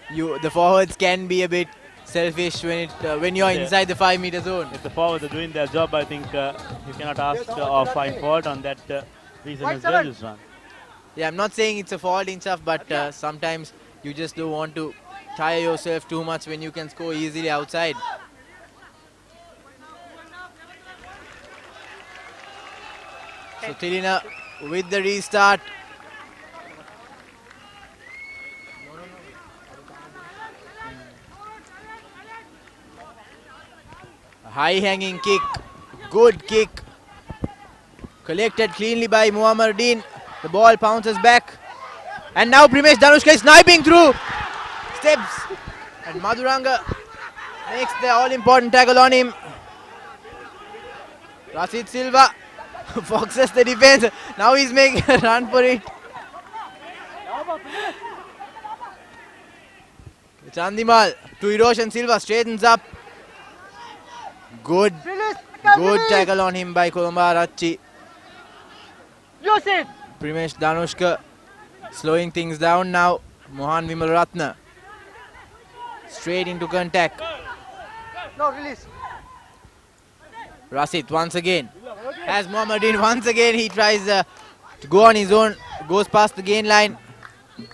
the forwards can be a bit selfish when you're inside the 5 meter zone. If the forwards are doing their job, I think you cannot ask or find fault on that reason as well, Yusran. Yeah, I'm not saying it's a fault in Chaf, but sometimes you just don't want to tire yourself too much when you can score easily outside. So Tilina with the restart. A high hanging kick, good kick. Collected cleanly by Muhammadin. The ball bounces back. And now Primesh Danushka is sniping through. Steps. And Madhuranga makes the all-important tackle on him. Rasid Silva foxes the defense. Now he's making a run for it. Chandimal to Hiroshan Silva, straightens up. Good tackle on him by Colomba Rachi. Primesh Danushka slowing things down now. Mohan Vimal Ratna straight into contact. No, release. Rasit once again has Mohammadin. Once again he tries to go on his own, goes past the gain line.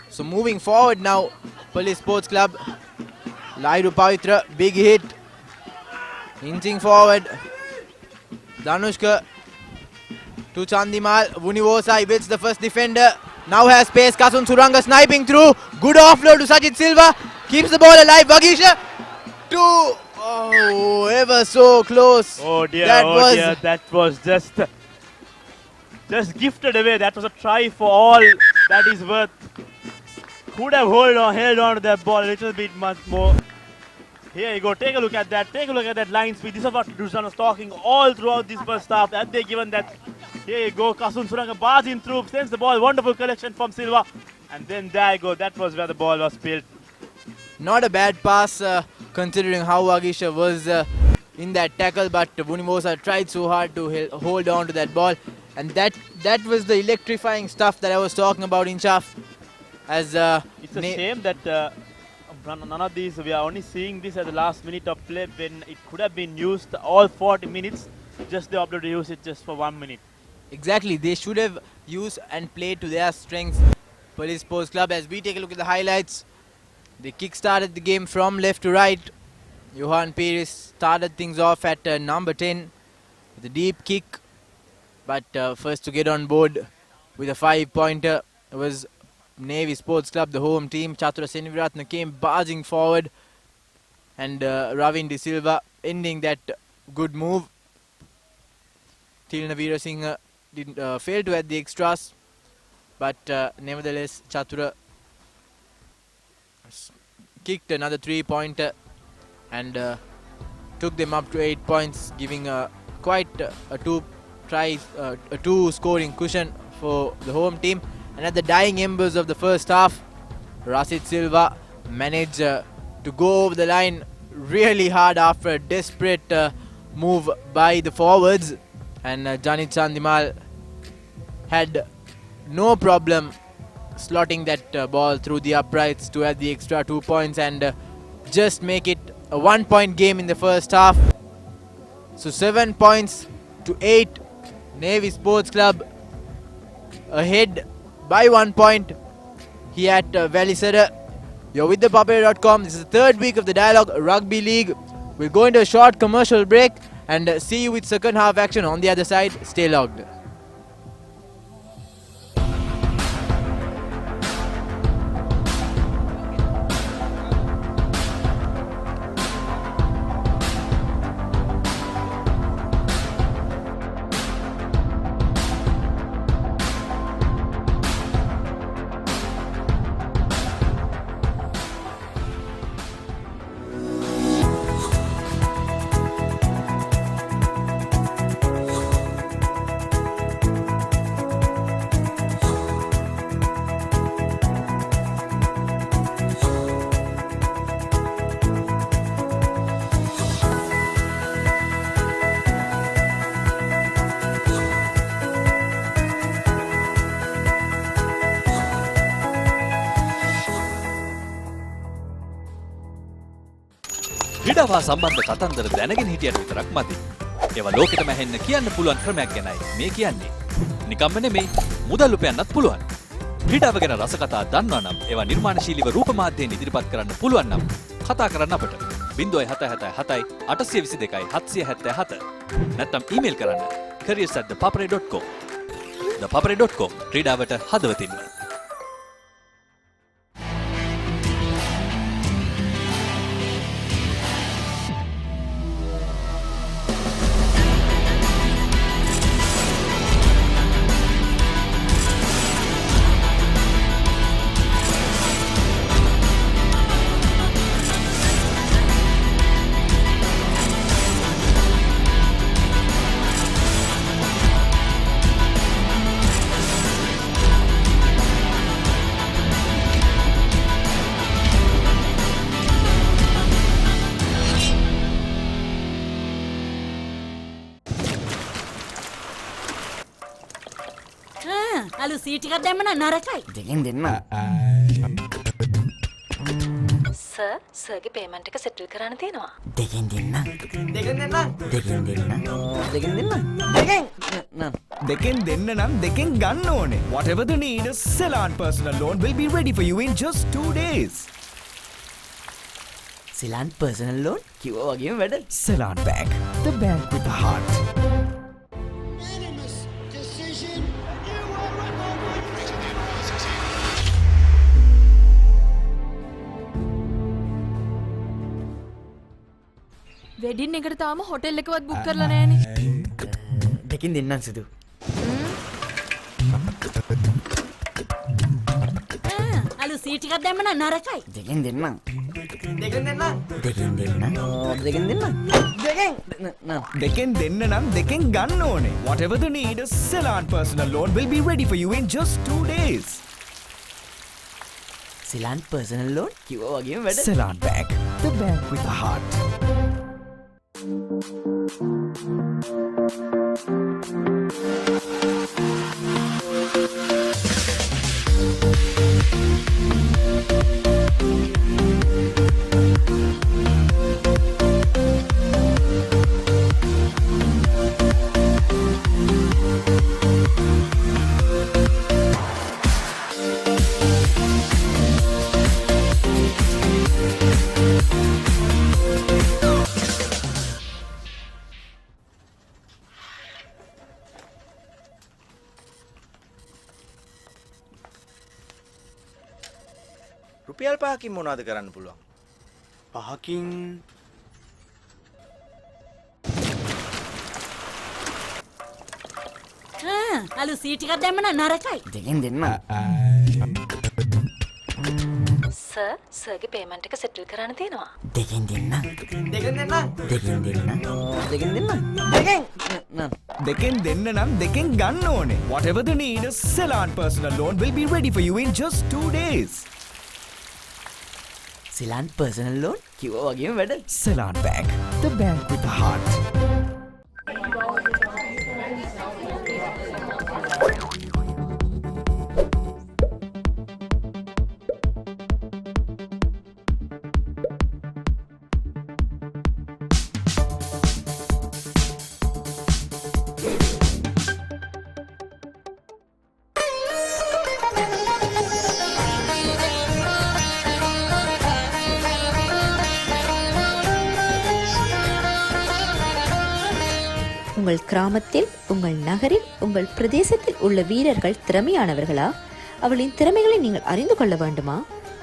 So moving forward now, Police Sports Club. Lahiru Pavitra, big hit. Inching forward. Danushka to Chandimal. Vunivosa evades the first defender. Now has space. Kasun Suranga sniping through. Good offload to Sajid Silva. Keeps the ball alive. Vagisha to... Oh, ever so close. Oh dear, that was just gifted away. That was a try for all that is worth. Could have held on to that ball a little bit much more. Here you go, take a look at that. Take a look at that line speed. This is what Dusan was talking all throughout this first half. And they given that. Here you go, Kasun Suranga barging through, sends the ball. Wonderful collection from Silva. And then there you go, that was where the ball was spilled. Not a bad pass considering how Vagisha was in that tackle, but Vunimosa tried so hard to hold on to that ball. And that was the electrifying stuff that I was talking about in Chaf. As it's a shame that none of these, we are only seeing this at the last minute of play when it could have been used all 40 minutes. Just they opted to use it just for 1 minute. Exactly, they should have used and played to their strengths. Police Sports Club, as we take a look at the highlights, they kick-started the game from left to right. Johan Pires started things off at number 10 with a deep kick. But first to get on board with a 5-pointer was Navy Sports Club, the home team. Chatura Seniviratna came barging forward. And Ravin De Silva ending that good move. Tilna Veerasinghe didn't fail to add the extras. But nevertheless, Chatura kicked another 3-pointer and took them up to 8 points, giving quite a two scoring cushion for the home team. And at the dying embers of the first half, Rasid Silva managed to go over the line really hard after a desperate move by the forwards, and Janit Chandimal had no problem slotting that ball through the uprights to add the extra 2 points and just make it a 1-point game in the first half. So 7 points to 8. Navy Sports Club ahead by 1 point here at Welisara. You're with ThePapare.com. This is the third week of the Dialog Rugby League. We'll go into a short commercial break and see you with second half action on the other side. Stay logged. ක්‍රීඩාව හා සම්බන්ධ කතන්දර දැනගෙන හිටියට විතරක් මදි. ඒවා ලෝකෙටම ඇහෙන්න කියන්න පුළුවන් ක්‍රමයක් ගැනයි මේ කියන්නේ. නිකම්ම නෙමෙයි, මුදල් උපයන්නත් පුළුවන්. ක්‍රීඩාව ගැන රසකතා දන්නවා නම් ඒවා නිර්මාණශීලීව රූප මාධ්‍යයෙන් ඉදිරිපත් කරන්න පුළුවන් නම් කතා කරන්න අපට 0777 822 777 නැත්නම් ඊමේල් කරන්න careers@thepapare.com. thepapare.com ක්‍රීඩාවට හදවතින්ම. අලු සීටිකක් දැම්ම නම් නරකයි. දෙකෙන් දෙන්න. සර්ගේ පේමන්ට් එක සෙටල් කරන්න තියෙනවා. දෙකෙන් දෙන්න. දෙකෙන් දෙන්න. දෙකෙන් දෙන්න. දෙකෙන් දෙන්න. දෙකෙන් දෙන්න නම් දෙකෙන් ගන්න ඕනේ. Whatever the need, a Ceylon personal loan will be ready for you in just 2 days. Ceylon personal loan කිව්වා වගේම වැඩ. Ceylon Bank, the bank with the heart. Wedding එකට තාම හොටෙල් එකවත් බුක් කරලා නැහනේ. දෙකෙන් දෙන්නම් සුදු. අලු සීටිකක් දැම්ම නම් නරකයි. දෙකෙන් දෙන්නම්. දෙකෙන් දෙන්න. දෙකෙන් දෙන්න. දෙකෙන් දෙන්න. දෙකෙන් දෙන්න නම් දෙකෙන් ගන්න ඕනේ. Whatever the need, a Ceylon personal loan will be ready for you in just 2 days. Ceylon personal loan කිව්වා වගේම වැඩ. Ceylon Bank, the bank with the heart. රුපියල් 5කින් මොනවද කරන්න පුළුවන්? 5කින් අලු සීටිකක් දැම්ම නම් නරකයි. දෙකෙන් දෙන්න. සර්ගේ පේමන්ට් එක සෙටල් කරන්න තියෙනවා. දෙකෙන් දෙන්න. දෙකෙන් දෙන්න. දෙකෙන් දෙන්න. දෙකෙන් දෙන්න. දෙකෙන් දෙන්න නම් දෙකෙන් ගන්න ඕනේ. Whatever the need, a Ceylon personal loan will be ready for you in just 2 days. Ceylon personal loan කිව්වා වගේම වැඩ. Ceylon Bank, the bank with the heart. உங்கள் கிராமத்தில், உங்கள் நகரில், உங்கள் பிரதேசத்தில் உள்ள வீரர்கள் திறமையானவர்களா? அவளின் திறமைகளை நீங்கள் அறிந்து கொள்ள வேண்டுமா?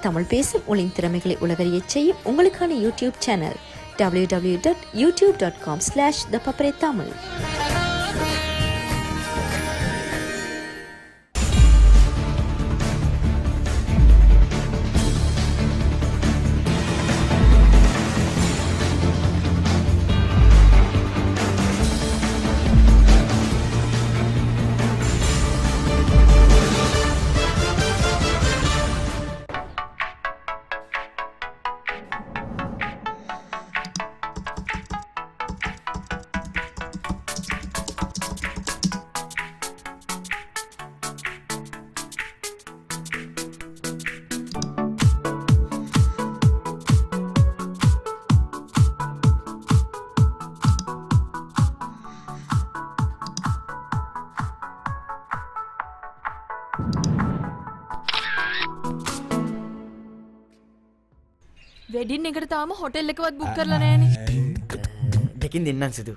தமிழ் பேசும் உங்களின் திறமைகளை உலகறியச் செய்யும் உங்களுக்கான YouTube channel www.youtube.com/thepapare tamil. Wedding එකට තාම හොටෙල් එකවත් බුක් කරලා නැහැනේ. දෙකින් දෙන්නම් සුදු.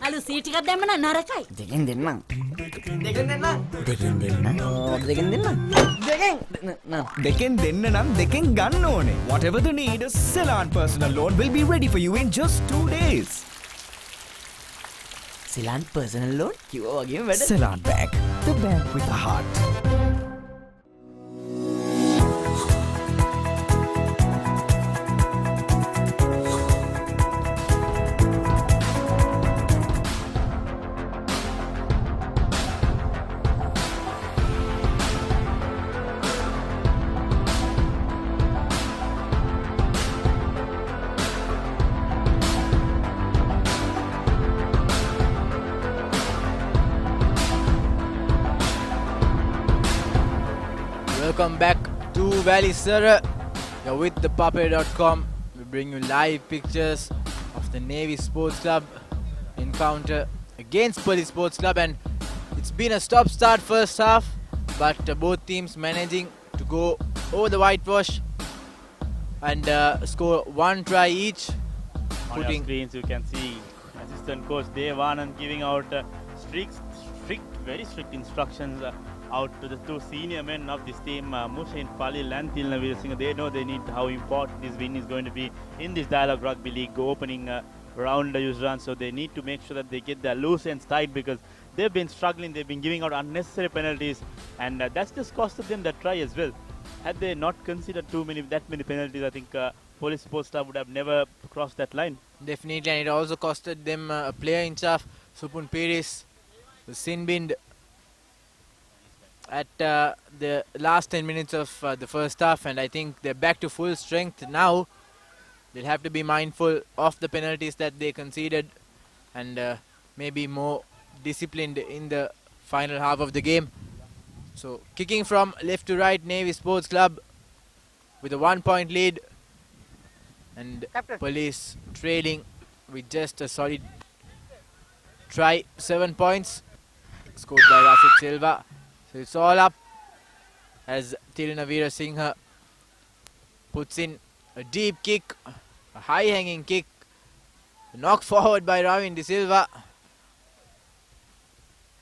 අලු සීට් ටිකක් දැම්ම නම් නරකයි. දෙකින් දෙන්නම්. දෙකින් දෙන්නම්. දෙකෙන් දෙන්න නම් දෙකෙන් ගන්න ඕනේ. Whatever the need, Ceylon personal loan will be ready for you in just 2 days. Ceylon personal loan කිව්වා වගේම වැඩ. Ceylon Bank, the bank with a heart. Welcome back to Welisara. You're with ThePapare.com. We bring you live pictures of the Navy Sports Club encounter against Police Sports Club, and it's been a stop-start first half, but both teams managing to go over the whitewash and score one try each. On your screens you can see assistant coach Dev Anand giving out very strict instructions out to the two senior men of this team, Mushin Palil and Tilna Veerasinghe. They know how important this win is going to be in this Dialog Rugby League opening round Yuzran. So they need to make sure that they get their loose ends tight, because they've been struggling. They've been giving out unnecessary penalties, and that's just costed them that try as well. Had they not considered that many penalties, I think Police Sports Club would have never crossed that line. Definitely, and it also costed them a player in charge, Supun Peris, the sin binned at the last 10 minutes of the first half, and I think they're back to full strength now. They'll have to be mindful of the penalties that they conceded, and maybe more disciplined in the final half of the game. So kicking from left to right, Navy Sports Club with a 1-point lead, and Police trailing with just a solid try. 7 points scored by Rasit Silva. So it's all up as Tilna Veerasinghe puts in a deep kick, a high hanging kick, knocked forward by Ravin De Silva,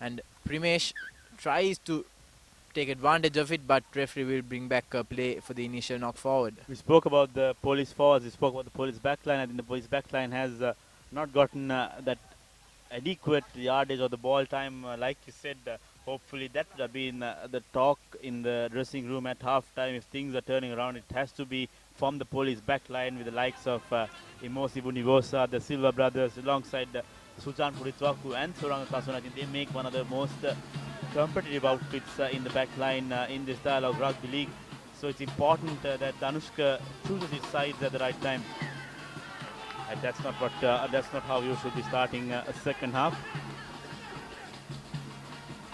and Primesh tries to take advantage of it, but referee will bring back a play for the initial knock forward. We spoke about the Police forwards, we spoke about the Police backline. I think the Police backline has not gotten that adequate yardage or the ball time, like you said. Hopefully that would have been the talk in the dressing room at half-time. If things are turning around, it has to be from the Police backline with the likes of Imosi Bunivosa, the Silva brothers, alongside Sujan Puritwaku and Suranga Kasuna. I think they make one of the most competitive outfits in the backline in this Dialog Rugby League. So it's important that Anushka chooses his sides at the right time. And that's not how you should be starting a second half.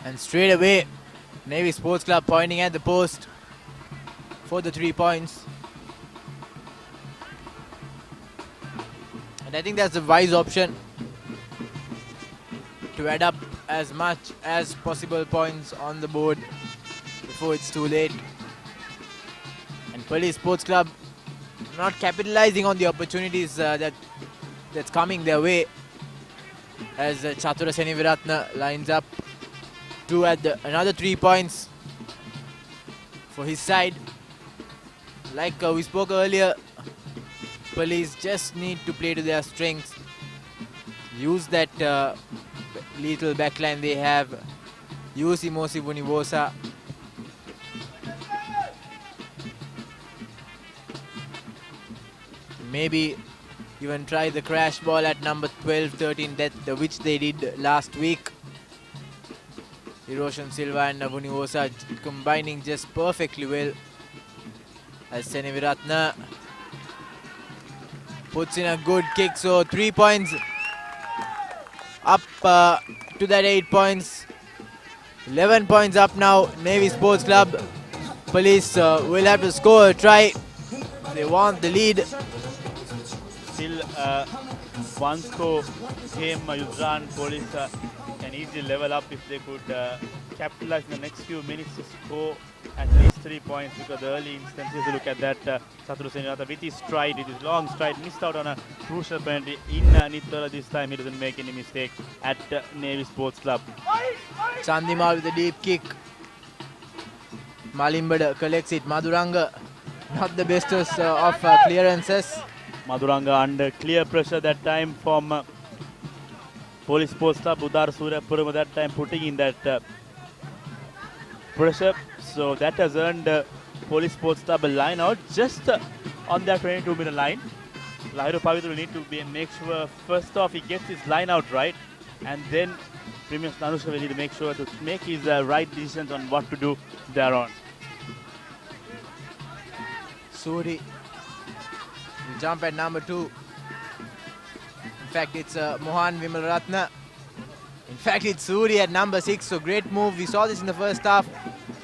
And straight away, Navy Sports Club pointing at the post for the 3 points. And I think that's a wise option to add up as much as possible points on the board before it's too late. And Police Sports Club not capitalizing on the opportunities that's coming their way, as Chatura Seniviratna lines up to add another 3 points for his side. Like we spoke earlier, Police just need to play to their strengths, use that lethal backline they have, use Imosi Bunivosa. Maybe even try the crash ball at number 12-13, which they did last week. Hiroshan Silva and Bunivosa combining just perfectly well, as Seneviratna puts in a good kick. So 3 points up to that 8 points. 11 points up now, Navy Sports Club. Police will have to score a try. They want the lead. Still one score game, Yuzran Police can easily level up if they could capitalize in the next few minutes to score at least 3 points, because the early instances, look at that, Saturu Senatha with his stride, with his long stride, missed out on a crucial penalty in Nittola. This time he doesn't make any mistake at Navy Sports Club. Chandimal with a deep kick. Malimbada collects it. Maduranga, not the bestest of clearances. Maduranga under clear pressure that time from Police Sports Club. Udar Suryapuram that time putting in that pressure. So that has earned Police Sports Club a line out just on that 22-meter line. Lahiru Pavitra will need to make sure first off he gets his line out right, and then Primesh Danushka will need to make sure to make his right decisions on what to do thereon. Suri will jump at number 2. In fact, it's Mohan Vimalratna. In fact, it's Suri at number 6. So great move. We saw this in the first half.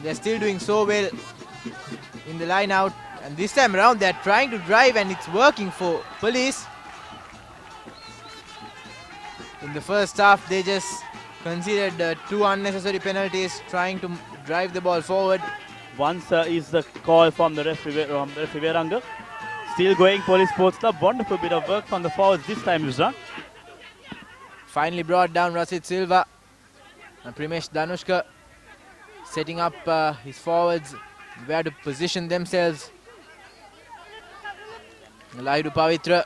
They're still doing so well in the line out. And this time around, they're trying to drive, and it's working for Police. In the first half, they just conceded 2 unnecessary penalties, trying to drive the ball forward. Once is the call from the referee Veranga. Still going Police Sports Club. Wonderful bit of work from the forwards this time, Yusra. Finally brought down Rasit Silva. And Primesh Danushka setting up his forwards where to position themselves. Lahiru Pavitra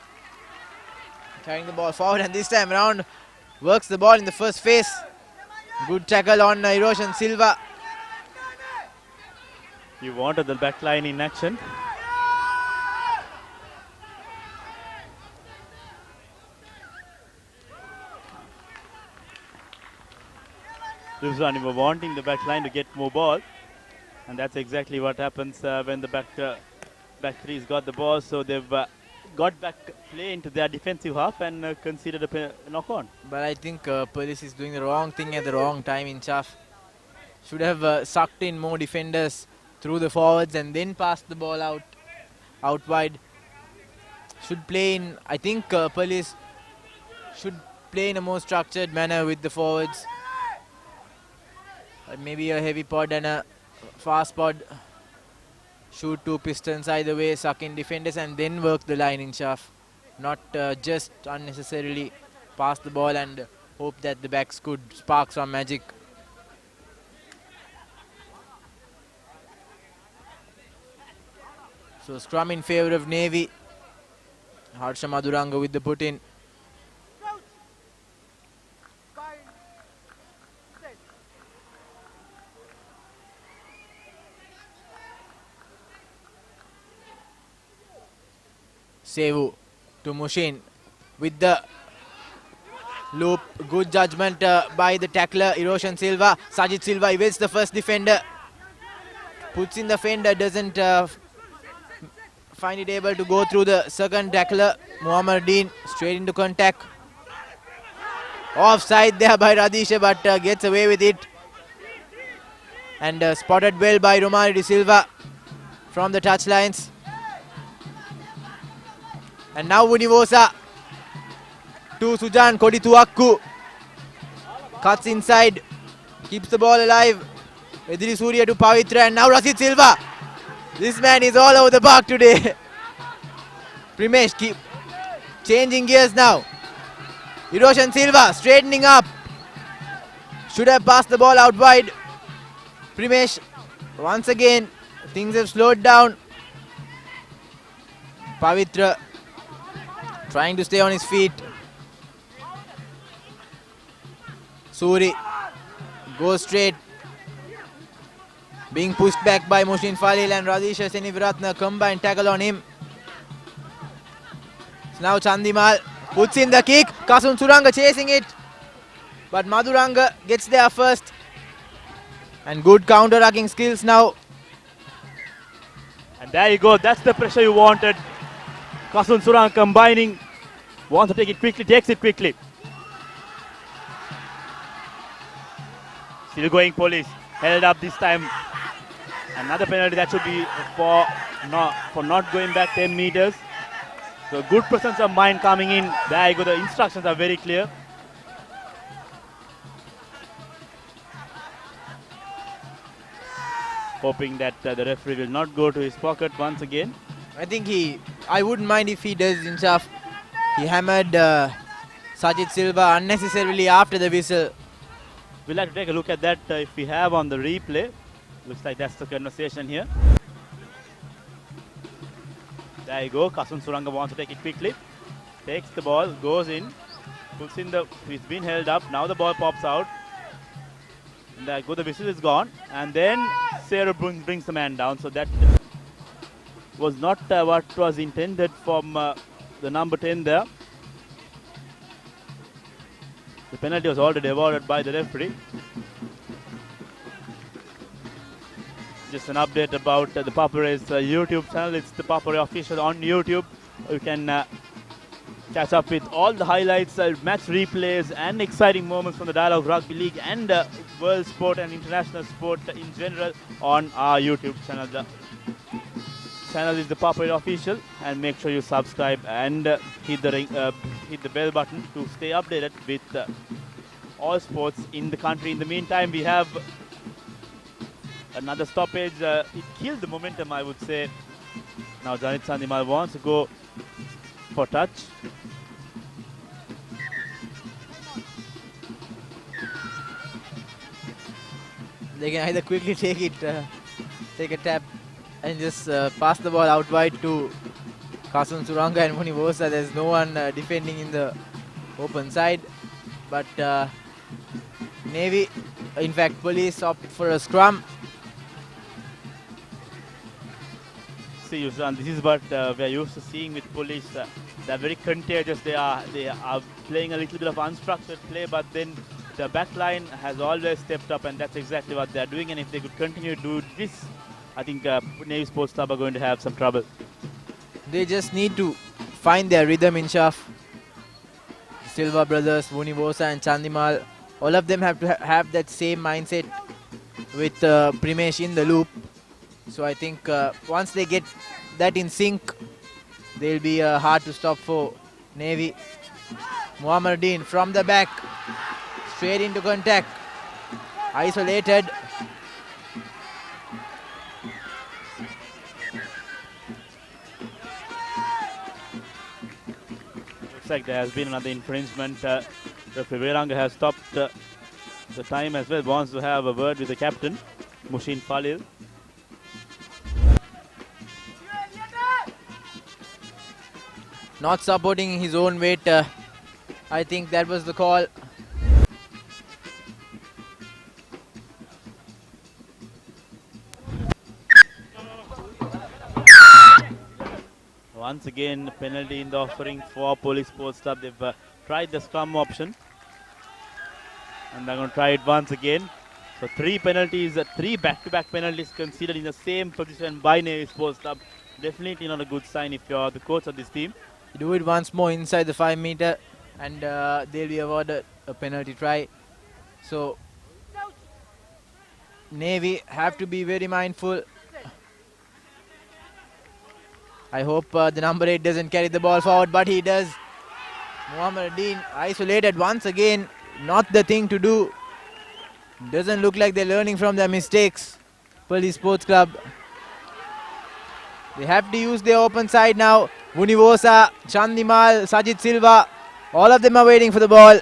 carrying the ball forward, and this time around works the ball in the first phase. Good tackle on Hiroshan Silva. You wanted the back line in action. Luzan, you were wanting the back line to get more ball, and that's exactly what happens when the back three's got the ball. So they've got back play into their defensive half and conceded a knock on. But I think Police is doing the wrong thing at the wrong time in Chaff. Should have sucked in more defenders through the forwards and then passed the ball out wide. Should play in, I think Police should play in a more structured manner with the forwards. Maybe a heavy pod and a fast pod. Shoot 2 pistons either way, suck in defenders and then work the line in Chaff. Not just unnecessarily pass the ball and hope that the backs could spark some magic. So scrum in favour of Navy. Harsha Maduranga with the put in. Sevu to Mushin with the loop. Good judgment by the tackler Hiroshan Silva. Sajid Silva evades the first defender. Puts in the fender, doesn't find it able to go through the second tackler. Muhammad Dean straight into contact. Offside there by Radisha, but gets away with it. And spotted well by Romari De Silva from the touchlines. And now Univosa to Sujan Kodituakku. Cuts inside. Keeps the ball alive. Ediri Surya to Pavitra, and now Rasit Silva. This man is all over the park today. Primesh keep changing gears now. Hiroshan Silva straightening up. Should have passed the ball out wide. Primesh, once again, things have slowed down. Pavitra trying to stay on his feet. Suri goes straight. Being pushed back by Mushin Falil and Radisha Seniviratna. Combined tackle on him. So now Chandimal puts in the kick. Kasun Suranga chasing it. But Maduranga gets there first. And good counter-attacking skills now. And there you go. That's the pressure you wanted. Kasun Suranga combining. Wants to take it quickly. Takes it quickly. Still going Police. Held up this time. Another penalty that should be for not going back 10 meters. So good presence of mind coming in. There you go. The instructions are very clear. hoping that the referee will not go to his pocket once again. I wouldn't mind if he does, Insaf. He hammered Sajid Silva unnecessarily after the whistle. We'll have to take a look at that if we have on the replay. Looks like that's the conversation here. There you go. Kasun Suranga wants to take it quickly. Takes the ball, goes in, puts in the. He's been held up. Now the ball pops out. And there you go. The whistle is gone. And then Sarah brings the man down. So that was not what was intended from the number 10 there. The penalty was already awarded by the referee. Just an update about the Papare's YouTube channel. It's the Papare official on YouTube. You can catch up with all the highlights, match replays, and exciting moments from the Dialog Rugby League and world sport and international sport in general on our YouTube channel. The channel is the Papare official, and make sure you subscribe and hit the bell button to stay updated with all sports in the country. In the meantime, we have another stoppage. It killed the momentum, I would say. Now Janit Chandimal wants to go for touch. They can either quickly take a tap and just pass the ball out wide to Kasun Suranga and Munivosa. There's no one defending in the open side. But Navy, in fact, police opt for a scrum. See, Yusran, this is what we are used to seeing with police. They're very contagious. They are playing a little bit of unstructured play, but then the back line has always stepped up, and that's exactly what they're doing. And if they could continue to do this, I think Navy Sports Club are going to have some trouble. They just need to find their rhythm in Shaf. Silva brothers, Vunivosa and Chandimal, all of them have to have that same mindset with Primesh in the loop. So I think once they get that in sync, they'll be hard to stop for Navy. Muhammadin from the back, straight into contact, isolated. Looks like there has been another infringement. Referee Veranga has stopped the time as well. Wants to have a word with the captain, Mushin Falil. Not supporting his own weight. I think that was the call. Once again, penalty in the offering for Police Sports Club. They've tried the scrum option, and they're going to try it once again. So 3 penalties, 3 back-to-back penalties conceded in the same position by Navy Sports Club. Definitely not a good sign if you're the coach of this team. Do it once more inside the 5 meter and they'll be awarded a penalty try. So Navy have to be very mindful. I hope the number 8 doesn't carry the ball forward, but he does. Muhammadin isolated once again. Not the thing to do. Doesn't look like they're learning from their mistakes. Police Sports Club. They have to use their open side now. Vunivosa, Chandimal, Sajid Silva, all of them are waiting for the ball.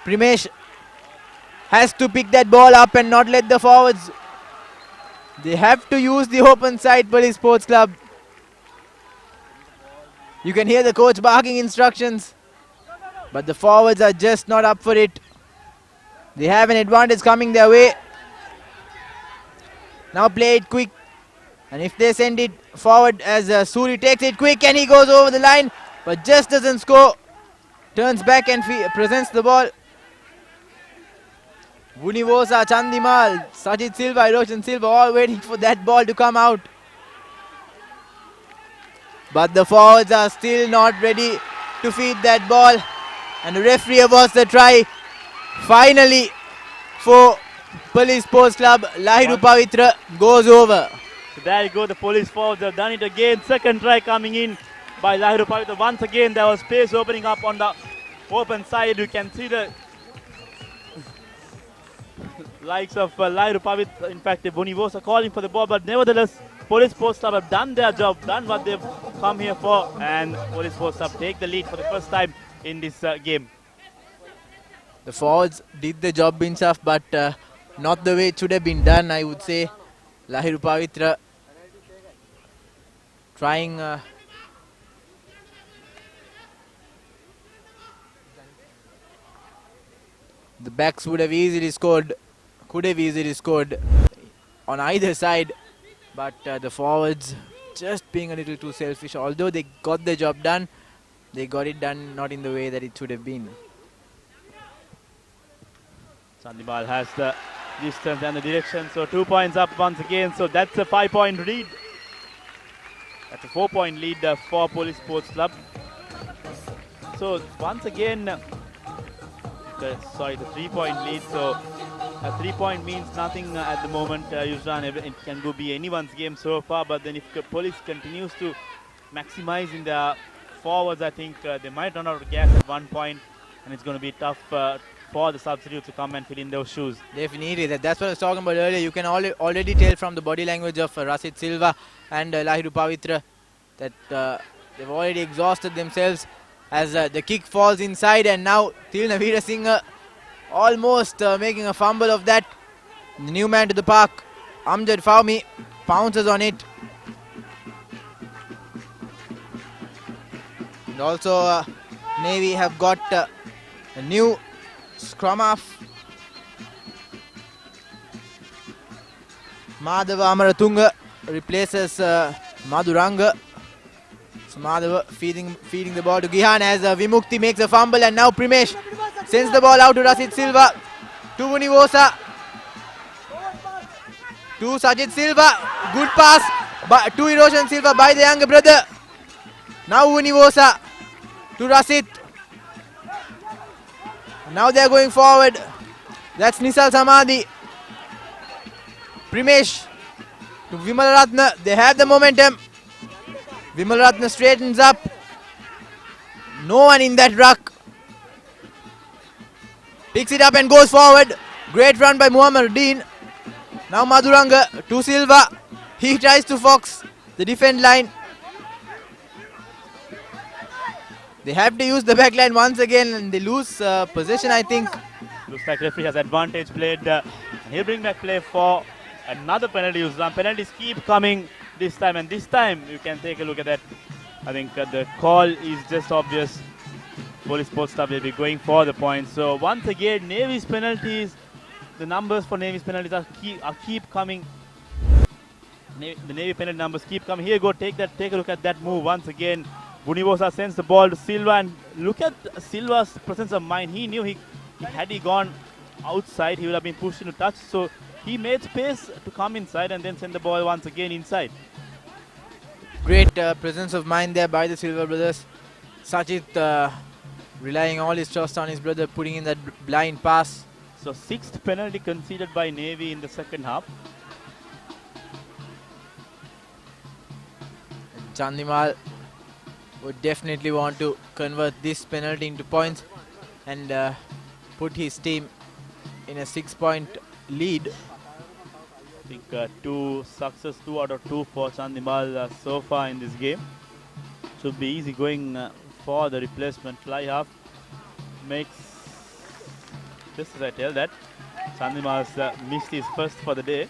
Primesh has to pick that ball up and not let the forwards. They have to use the open side, Police Sports Club. You can hear the coach barking instructions, but the forwards are just not up for it. They have an advantage coming their way. Now play it quick. And if they send it forward as Suri takes it quick and he goes over the line, but just doesn't score. Turns back and presents the ball. Vunivosa, Chandimal, Sajid Silva, Roshan Silva all waiting for that ball to come out. But the forwards are still not ready to feed that ball. And the referee awards the try. Finally, for Police Sports Club, Lahiru Pavitra goes over. So there you go, the police forwards have done it again. Second try coming in by Lahiru Pavitra. Once again, there was space opening up on the open side. You can see the likes of Lahiri Pavit. In fact, Bonivosa calling for the ball, but nevertheless, Police Sports Club have done their job, done what they've come here for, and Police Sports Club take the lead for the first time in this game. The forwards did the job in Saf, but not the way it should have been done, I would say. Lahiri Pavitra trying the backs would have easily scored, could have easily scored on either side, but the forwards just being a little too selfish. Although they got the job done, they got it done not in the way that it should have been. Chandimal has the distance and the direction, so 2 points up once again. So that's a 5-point lead. That's a 4-point lead for Police Sports Club. So once again, the 3-point lead. So a 3-point means nothing at the moment. Yusran, it can be anyone's game so far. But then if Police continues to maximize in the forwards, I think they might run out of gas at one point, and it's going to be tough for the substitutes to come and fill in those shoes. Definitely, that's what I was talking about earlier. You can already tell from the body language of Rasid Silva and Lahiri Pavitra that they've already exhausted themselves as the kick falls inside, and now Tilna Veerasinghe almost making a fumble of that. The new man to the park, Amjad Fahmy, pounces on it. And also Navy have got a new scrum half. Madhava Amaratunga replaces Madhuranga. So Madhava feeding the ball to Gihan as Vimukti makes a fumble, and now Primesh sends the ball out to Rasid Silva, to Vunivosa, to Sajid Silva. Good pass to Eroshan Silva by the younger brother. Now Vunivosa to Rasid. Now they are going forward. That's Nisal Samadhi. Primesh to Vimalaratna. They have the momentum. Vimalaratna straightens up. No one in that ruck. Picks it up and goes forward. Great run by Muhammad Dean. Now Madhuranga to Silva. He tries to fox the defend line. They have to use the back line once again, and they lose possession, I think. Looks like referee has advantage played. And he'll bring back play for another penalty. Penalties keep coming this time, and this time you can take a look at that. I think the call is just obvious. Police Sports Club will be going for the points. So once again, Navy's penalties, the numbers for Navy's penalties keep coming. The Navy penalty numbers keep coming. Here you go, take a look at that move once again. Bunivosa sends the ball to Silva, and look at Silva's presence of mind. He knew had he gone outside, he would have been pushed into touch. So he made space to come inside and then send the ball once again inside. Great presence of mind there by the Silva brothers. Sajid relying all his trust on his brother, putting in that blind pass. So 6th penalty conceded by Navy in the second half. And Chandimal would definitely want to convert this penalty into points and put his team in a 6-point lead. I think 2 out of 2 for Chandimal so far in this game. Should be easy going for the replacement. Fly half makes, just as I tell that, Chandimal's missed his first for the day.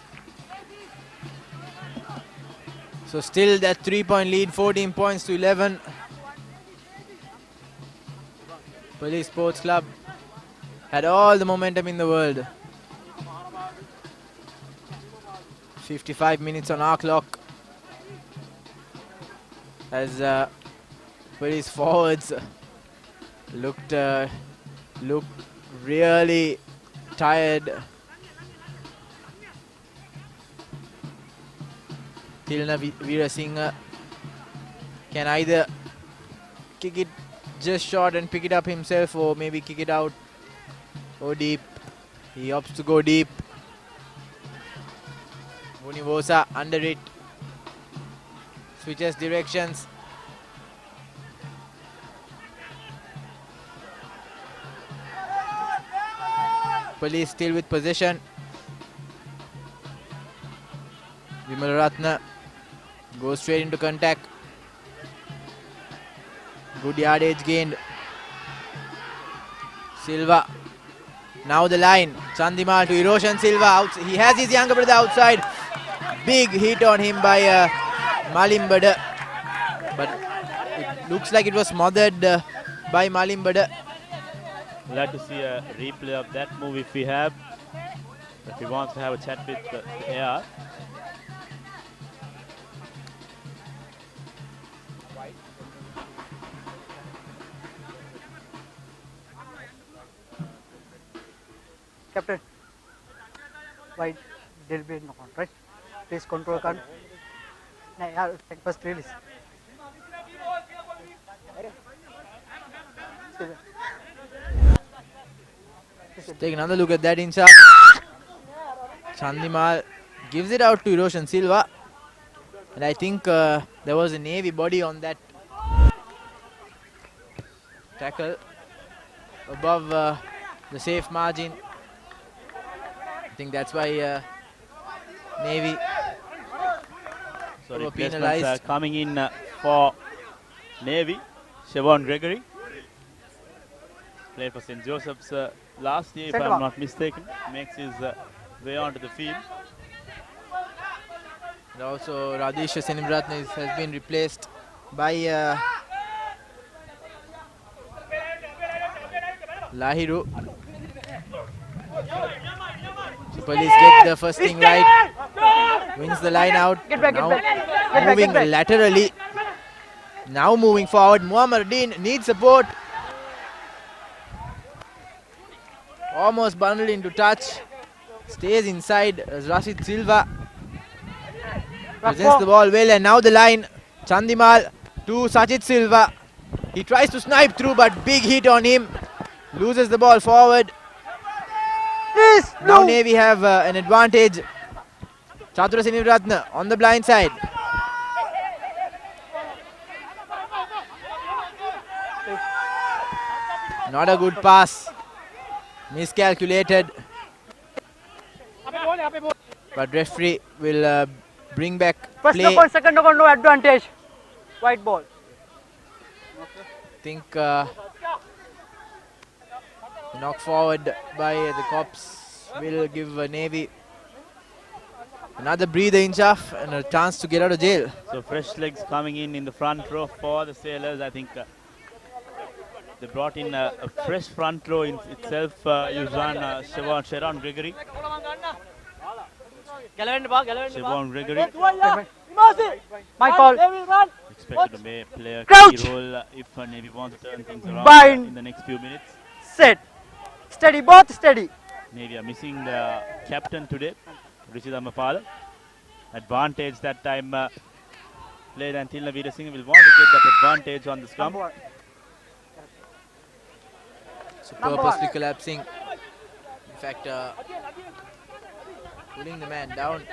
So still that 3-point lead, 14 points to 11. Police Sports Club had all the momentum in the world. 55 minutes on our clock as Police forwards looked really tired. Tilna Veerasinghe can either kick it just short and pick it up himself, or maybe kick it out or deep. He opts to go deep. Vunivosa under it. Switches directions. Police still with possession. Vimalaratne goes straight into contact. Good yardage gained. Silva. Now the line. Chandimal to Eroshan Silva. He has his younger brother outside. Big hit on him by Malimbada. But it looks like it was smothered by Malimbada. Glad to see a replay of that move if we have. If he wants to have a chat with the AR. Captain, wide, there will be no count, right? Please control count. No, yeah, first release. Let's take another look at that inside. Chandimal gives it out to Eroshan Silva. And I think there was a Navy body on that tackle above the safe margin. I think that's why Navy So were replacements penalized. coming in for Navy. Siobhan Gregory played for St. Joseph's last year, if I'm not mistaken. Makes his way onto the field. And also Radisha Senimratne has been replaced by Lahiru. Police get the first thing right. Wins the line out. Now moving laterally. Now moving forward. Muammaruddin needs support. Almost bundled into touch. Stays inside. Rashid Silva presents the ball well, and now the line. Chandimal to Sajid Silva. He tries to snipe through, but big hit on him. Loses the ball forward. Now Navy have an advantage. Chatura Siniratna on the blind side. Not a good pass. Miscalculated. But referee will bring back First play. no count, second no count, no advantage. White ball. I think knock forward by the Cops will give Navy another breather inch off and a chance to get out of jail. So fresh legs coming in the front row for the Sailors. I think they brought in a fresh front row in itself. Yuzan Sharon Gregory. Siobhan Gregory My call. expected to play a Crouch. key role if Navy wants to turn things around in the next few minutes. Set. Steady, both steady. Navy are missing the captain today, Rishida Mapala. Advantage that time played, and Tilna Veerasinghe will want to get that advantage on the scrum. So purposely collapsing. In fact, pulling the man down in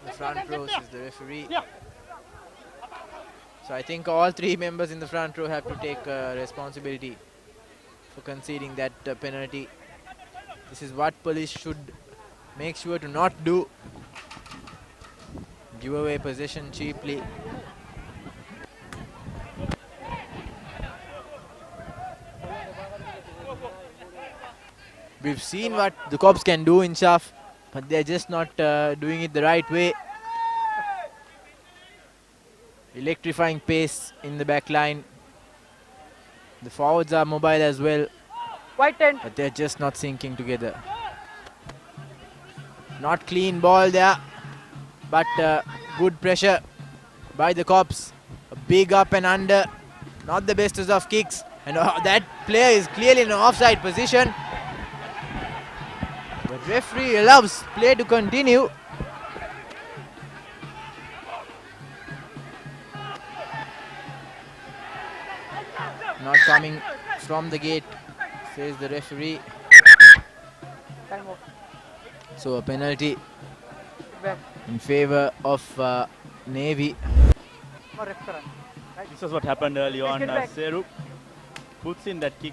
the front row is the referee. So I think all three members in the front row have to take responsibility for conceding that penalty. This is what police should make sure to not do. Give away possession cheaply. We've seen what the Cops can do in Shaf, but they're just not doing it the right way. Electrifying pace in the back line. The forwards are mobile as well, White 10. but they're just not syncing together. Not clean ball there, but good pressure by the Cops. A big up and under. Not the bestest of kicks. And that player is clearly in an offside position. But referee allows play to continue. Not coming from the gate, says the referee. So a penalty in favor of Navy. This is what happened early on. Seru puts in that kick.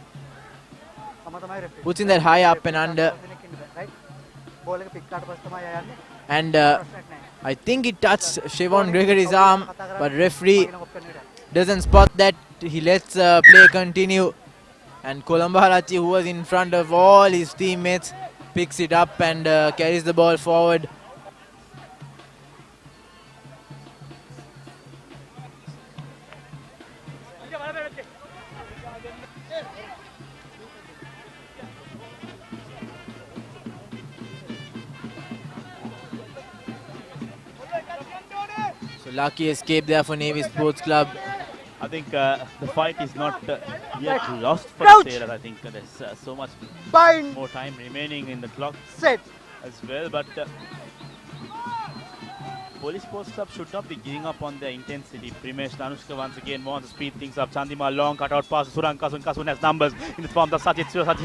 Puts in that high up and under. And I think it touched Siobhan Gregory's arm, but referee doesn't spot that. He lets play continue. And Kolambaharachi, who was in front of all his teammates, picks it up and carries the ball forward. So lucky escape there for Navy Sports Club. I think the fight is not yet lost for the Sailors. I think there's so much more time remaining in the clock as well. But Police Sports Club should not be giving up on their intensity. Primesh Danushka once again wants to speed things up. Chandima long cutout pass. Surang Kasun. Kasun has numbers in the form of Sajid Silva.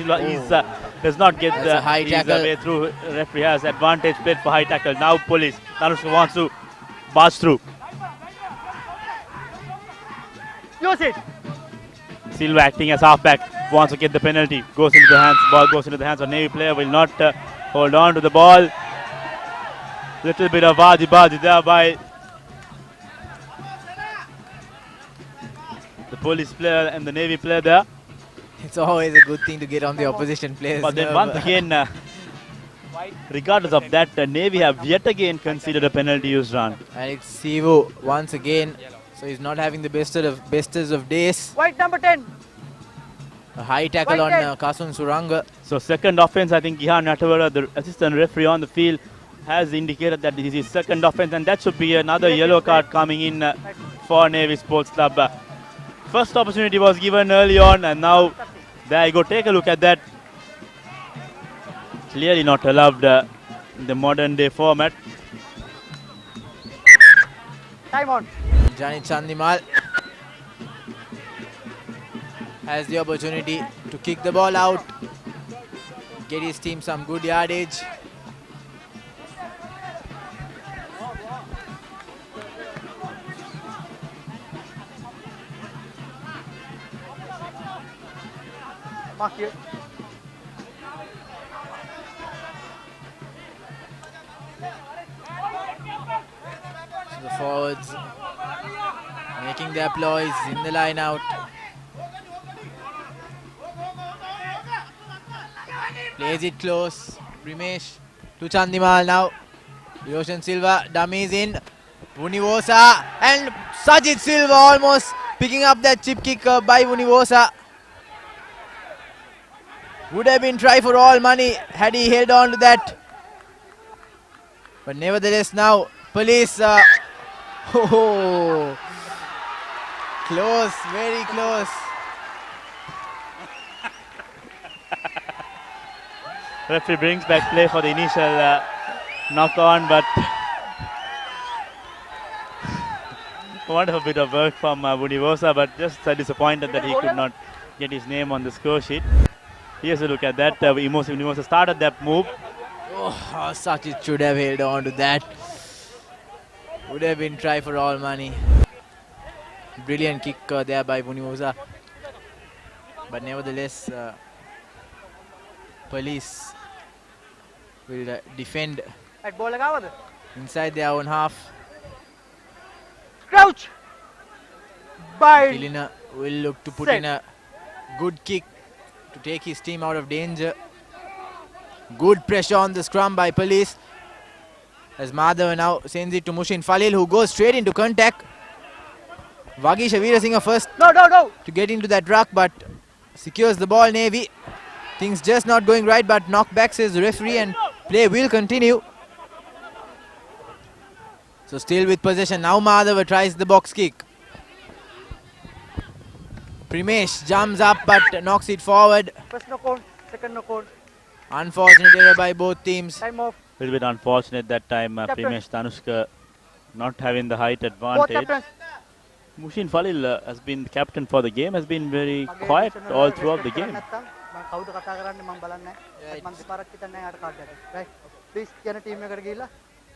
Does not get the high tackle way through. Referee has advantage played for high tackle. Now Police. Danushka wants to barge through. Use it. Silva acting as halfback, wants to get the penalty, goes into the hands, ball goes into the hands of Navy player, will not hold on to the ball. Little bit of baji there by the Police player and the Navy player there. It's always a good thing to get on the opposition players. But then once again, regardless of that, Navy have yet again conceded a penalty use run. Alex Sivu once again. So he's not having the bestest of days. White number 10. A high tackle on Kasun Suranga. So second offense, I think Gihan Natawara, the assistant referee on the field, has indicated that this is his second offense, and that should be another yellow card coming in for Navy Sports Club. First opportunity was given early on, and now there you go. Take a look at that. Clearly not allowed in the modern day format. Time on. Jani Chandimal has the opportunity to kick the ball out, get his team some good yardage. Mark here. So the forwards making their ploys in the line out. Plays it close. Primesh to Chandimal now. Roshan Silva dummies in. Vunivosa and Sajid Silva almost picking up that chip kick by Vunivosa. Would have been try for all money had he held on to that. But nevertheless now Police close, very close. Referee brings back play for the initial knock on, but wonderful bit of work from Vunivosa, but just disappointed that he could not get his name on the score sheet. Here's a look at that. Vunivosa started that move. Oh, Sachit should have held on to that. Would have been try for all money. Brilliant kick there by Vunivosa. But nevertheless, Police will defend inside their own half. Crouch. By Kilina will look to put in a good kick to take his team out of danger. Good pressure on the scrum by Police. As Madhav now sends it to Mushin Falil, who goes straight into contact. Vagisha Veerasinghe first to get into that ruck, but secures the ball. Navy. Things just not going right, but knockback says the referee, and play will continue. So still with possession. Now Madhava tries the box kick. Primesh jumps up but knocks it forward. First knock on, second knock on. Unfortunate error by both teams. Time off. A little bit unfortunate that time. Primesh Danushka not having the height advantage. Mushin Falil has been the captain for the game, has been very quiet all throughout the game. Right. Please, team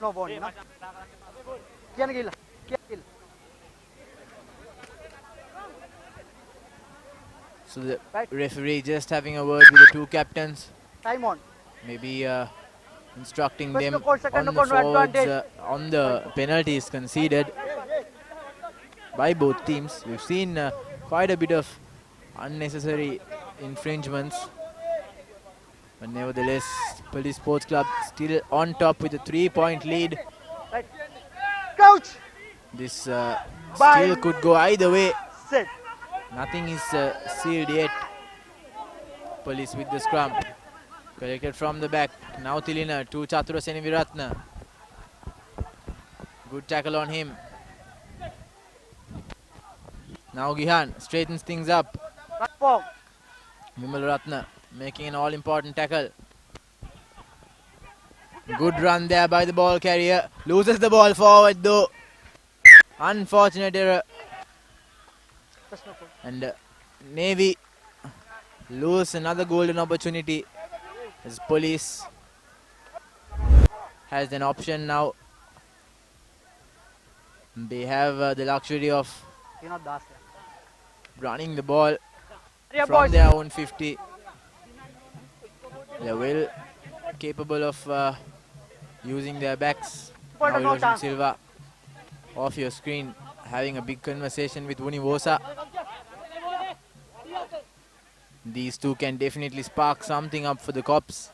no warning. So the referee just having a word with the two captains. Time on. Maybe instructing First them of all, second on of the all, no forwards advantage. on the penalties conceded by both teams. We've seen quite a bit of unnecessary infringements, but nevertheless, Police Sports Club still on top with a 3-point lead. Right. Crouch. This still could go either way. Set. Nothing is sealed yet. Police with the scrum. Collected from the back. Now Tilina to Chatura Seneviratna. Good tackle on him. Now Gihan straightens things up. Vimal Ratna making an all-important tackle. Good run there by the ball carrier. Loses the ball forward though. Unfortunate error. And Navy lose another golden opportunity as Police has an option now. They have the luxury of running the ball from their own 50. They're well capable of using their backs. Now Iloshan Silva off your screen having a big conversation with Univosa. These two can definitely spark something up for the Cops.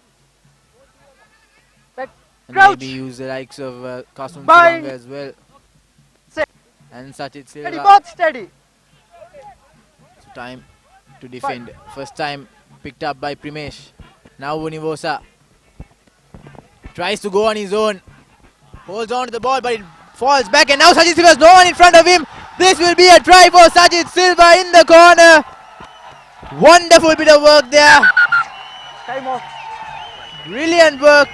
And maybe use the likes of Kasum Suranga as well. And Sachit Silva. Steady, both steady. So time to defend. First time picked up by Primesh. Now Univosa tries to go on his own. Holds on to the ball, but it falls back, and now Sajid Silva has no one in front of him. This will be a try for Sajid Silva in the corner. Wonderful bit of work there. Time off. Brilliant work.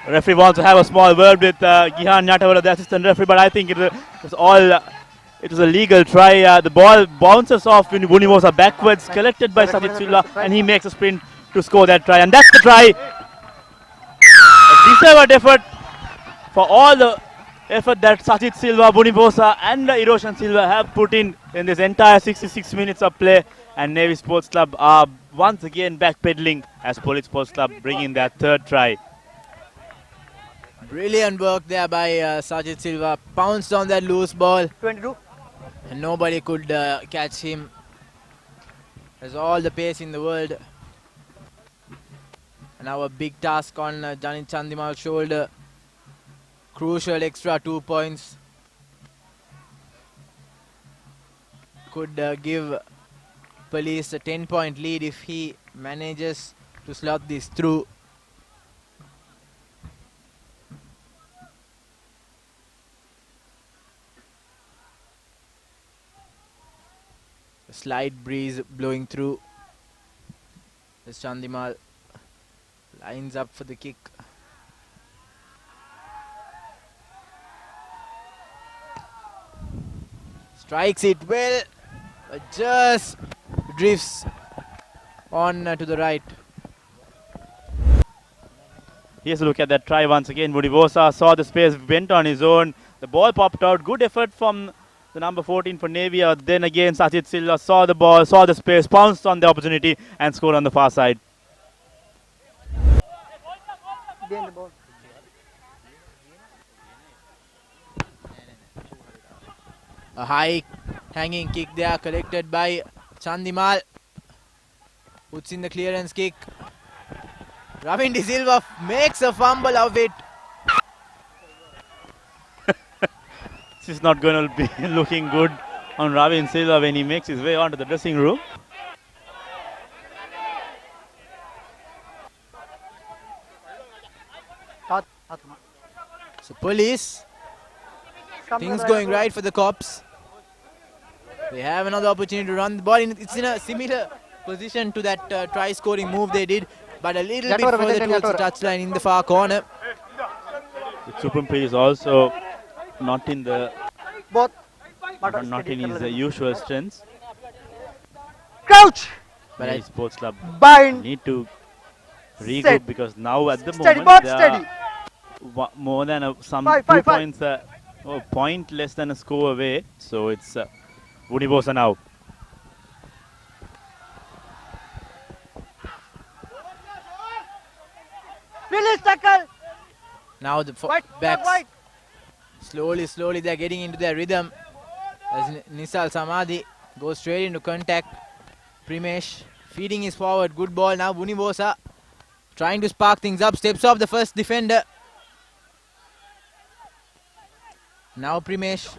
Referee wants to have a small word with Gihan Nyatawala, the assistant referee, but I think it was a legal try. The ball bounces off Univosa backwards, collected by Sajid Silva, and he makes a sprint to score that try, and that's the try. A deserved effort for all the effort that Sajid Silva, Univosa and Iroshan Silva have put in this entire 66 minutes of play, and Navy Sports Club are once again backpedaling as Police Sports Club bring in their third try. Brilliant work there by Sajid Silva. Pounced on that loose ball. 22. And nobody could catch him. Has all the pace in the world. And now a big task on Janit Chandimal's shoulder. Crucial extra 2 points. Could give Police a 10-point lead if he manages to slot this through. A slight breeze blowing through as Chandimal lines up for the kick. Strikes it well, but just drifts on to the right. Here's a look at that try once again. Univosa saw the space, went on his own. The ball popped out. Good effort from the number 14 for Navy. Then again, Sajid Silva saw the ball, saw the space, pounced on the opportunity and scored on the far side. Behind the ball. A high hanging kick there collected by Chandimal. Puts in the clearance kick. Ravin De Silva makes a fumble of it. This is not going to be looking good on Ravin Silva when he makes his way onto the dressing room. So Police, things going right for the Cops. They have another opportunity to run the ball. It's in a similar position to that try scoring move they did, but a little bit further towards the touchline in the far corner. Suprampi is also not in the both not in his usual strengths. Crouch. But Navy Sports Club bind. Need to regroup because now at the Steady, moment they steady. are more than some Five, 2 five. points, point less than a score away. So it's Univosa now. Release tackle. Now the backs. Slowly they're getting into their rhythm. As Nisal Samadhi goes straight into contact. Primesh feeding his forward. Good ball now. Vunivosa trying to spark things up. Steps off the first defender. Now Primesh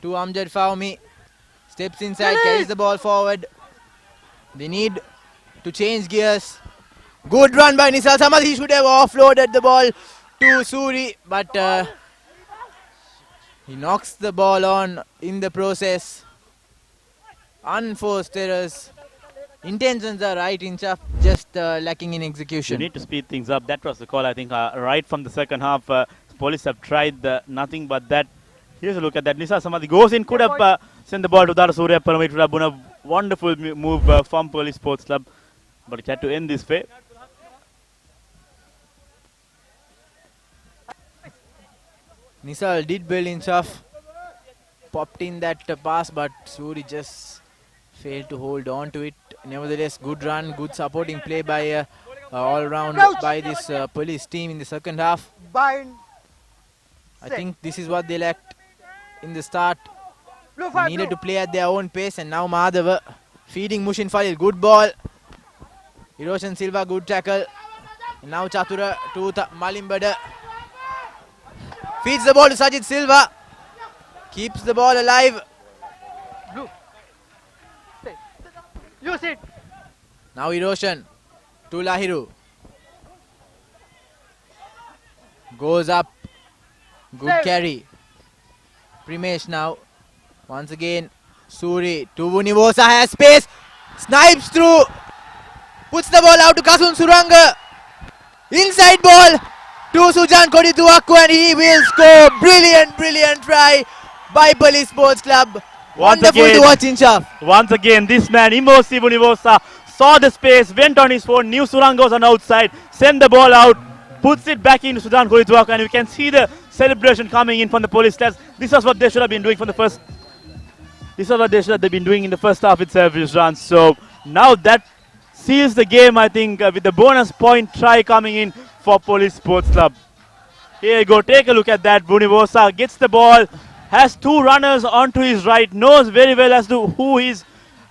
to Amjad Fawmi. Steps inside, carries the ball forward. They need to change gears. Good run by Nisal Samadhi. He should have offloaded the ball to Suri, but he knocks the ball on in the process. Unforced errors. Intentions are right, Inchaf, just lacking in execution. You need to speed things up. That was the call, I think, right from the second half. Police have tried nothing but that. Here's a look at that. Nisal Samadhi goes in, could have sent the ball to Dara Surya Param. It would have been a wonderful move from Police Sports Club, but it had to end this way. Nisal did well in Shaf, popped in that pass, but Suri just failed to hold on to it. Nevertheless, good run, good supporting play by all round by this Police team in the second half. I think this is what they lacked in the start. They needed to play at their own pace, and now Madhava feeding Mushin Falil. Good ball. Hiroshan Silva, good tackle. And now Chatura to Malimbada. Feeds the ball to Sajid Silva. Keeps the ball alive. Use it. Now Hiroshan to Lahiru. Goes up. Good carry. Primesh now. Once again, Suri to Vunivosa, has space. Snipes through. Puts the ball out to Kasun Suranga. Inside ball to Sujan Kodituaku, and he will score. Brilliant try by Police Sports Club. Wonderful to watch, Inchaf. Once again, this man, Imosi Vunivosa, saw the space, went on his phone, knew Suranga was on outside, sent the ball out, puts it back into Sujan Kodituaku, and you can see the celebration coming in from the Police players. This was what they should have been doing from the first. This is what they should have been doing in the first half itself, Rizwan. So now that seals the game, I think, with the bonus point try coming in for Police Sports Club. Here you go, take a look at that. Vunivosa gets the ball, has two runners onto his right, knows very well as to who he's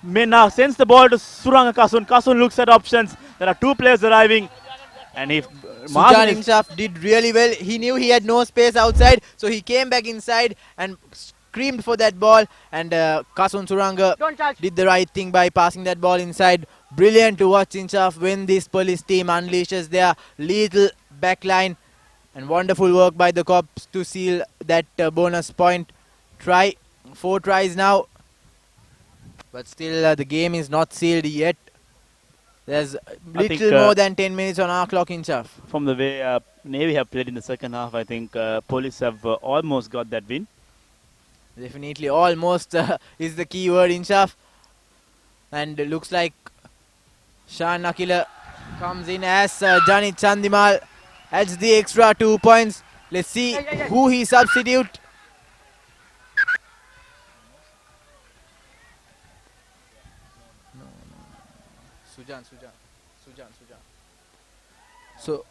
now sends the ball to Suranga Kasun. Kasun looks at options. There are two players arriving, and if Sujan himself did really well. He knew he had no space outside, so he came back inside and screamed for that ball, and Kasun Suranga did the right thing by passing that ball inside. Brilliant to watch, Inchaf, when this Police team unleashes their lethal backline, and wonderful work by the cops to seal that bonus point try. 4 tries now, but still the game is not sealed yet. There's little more than 10 minutes on our clock, Inchaf. From the way Navy have played in the second half, I think Police have almost got that win. Definitely, almost is the key word, Inchaf. And looks like Shan Nakila comes in as Janit Chandimal adds the extra 2 points. Let's see who he substitute. Sujan. So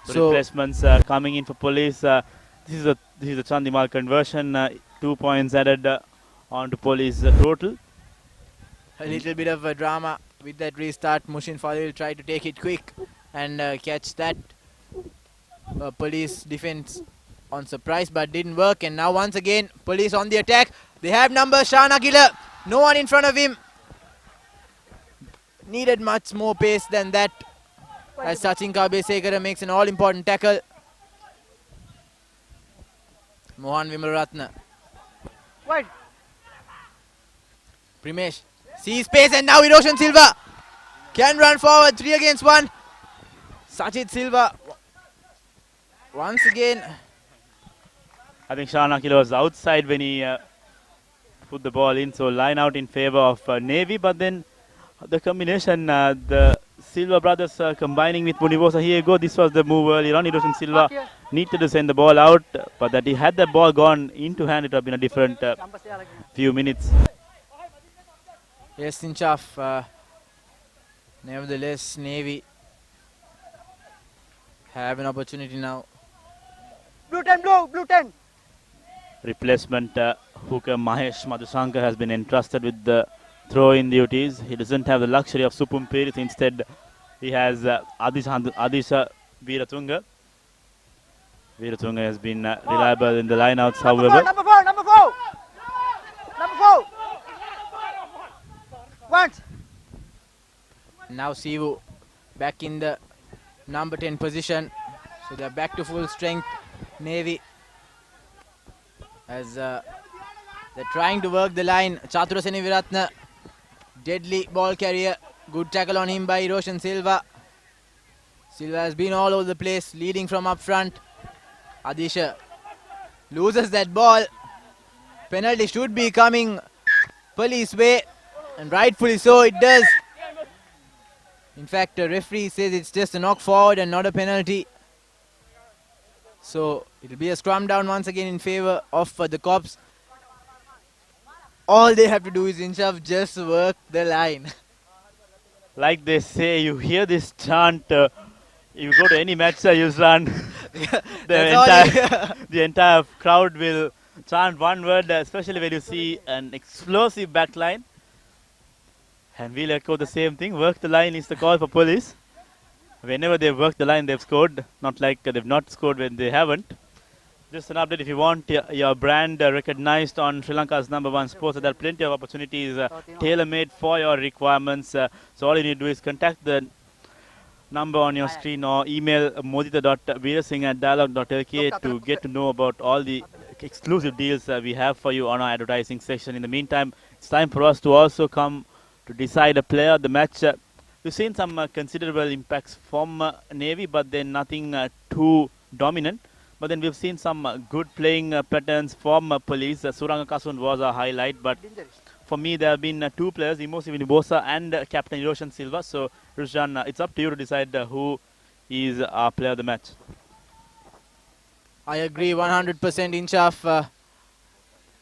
replacements coming in for Police. This is a Chandimal conversion. 2 points added on to Police total. A little bit of a drama with that restart. Mushin Falil tried to take it quick and catch that. Police defense on surprise, but didn't work. And now once again, Police on the attack. They have number Shan Akila. No one in front of him. Needed much more pace than that, as Sachin Kabesekara makes an all-important tackle. Mohan Vimalratna. Wide. Primesh sees space, and now Hiroshan Silva can run forward. 3 against 1. Sajid Silva once again. I think Shan Akila was outside when he put the ball in, so line out in favor of Navy, but then the combination, the Silva brothers combining with Vunivosa. Here you go, this was the move earlier on. Hiroshan Silva needed to send the ball out, but that he had that ball gone into hand, it would have been a different few minutes. Yes, Inchaf. Nevertheless, Navy have an opportunity now. Blue 10, blue 10. Replacement hooker Mahesh Madhusankar has been entrusted with the throw-in duties. He doesn't have the luxury of Supum Pirit. Instead, he has Adisha Veeratunga. Veeratunga has been reliable in the lineouts, however. Number four. Once. Now Sivu back in the number 10 position. So they're back to full strength. Navy as they're trying to work the line. Chatura Seniviratna, deadly ball carrier. Good tackle on him by Roshan Silva. Silva has been all over the place, leading from up front. Adisha loses that ball. Penalty should be coming police way, and rightfully so it does. In fact, the referee says it's just a knock forward and not a penalty. So it'll be a scrum down once again in favor of the Cops. All they have to do is Inshav just work the line. Like they say, you hear this chant. You go to any match, Yusran, the entire crowd will chant one word, especially when you see an explosive back line. And we'll echo the same thing. Work the line is the call for police. Whenever they've worked the line, they've scored. Not like they've not scored when they haven't. Just an update, if you want your brand recognized on Sri Lanka's #1 sports, there are plenty of opportunities tailor-made for your requirements. So all you need to do is contact the number on your screen or email modita.veerasingh@dialog.lk to get to know about all the exclusive deals we have for you on our advertising section. In the meantime, it's time for us to also come to decide a player of the match. We've seen some considerable impacts from Navy, but then nothing too dominant. But then we've seen some good playing patterns from Police. Suranga Kasun was a highlight, but for me there have been two players, Imosi Vinibosa and Captain Roshan Silva. So Rushan, it's up to you to decide who is our player of the match. I agree 100%, Inshaf.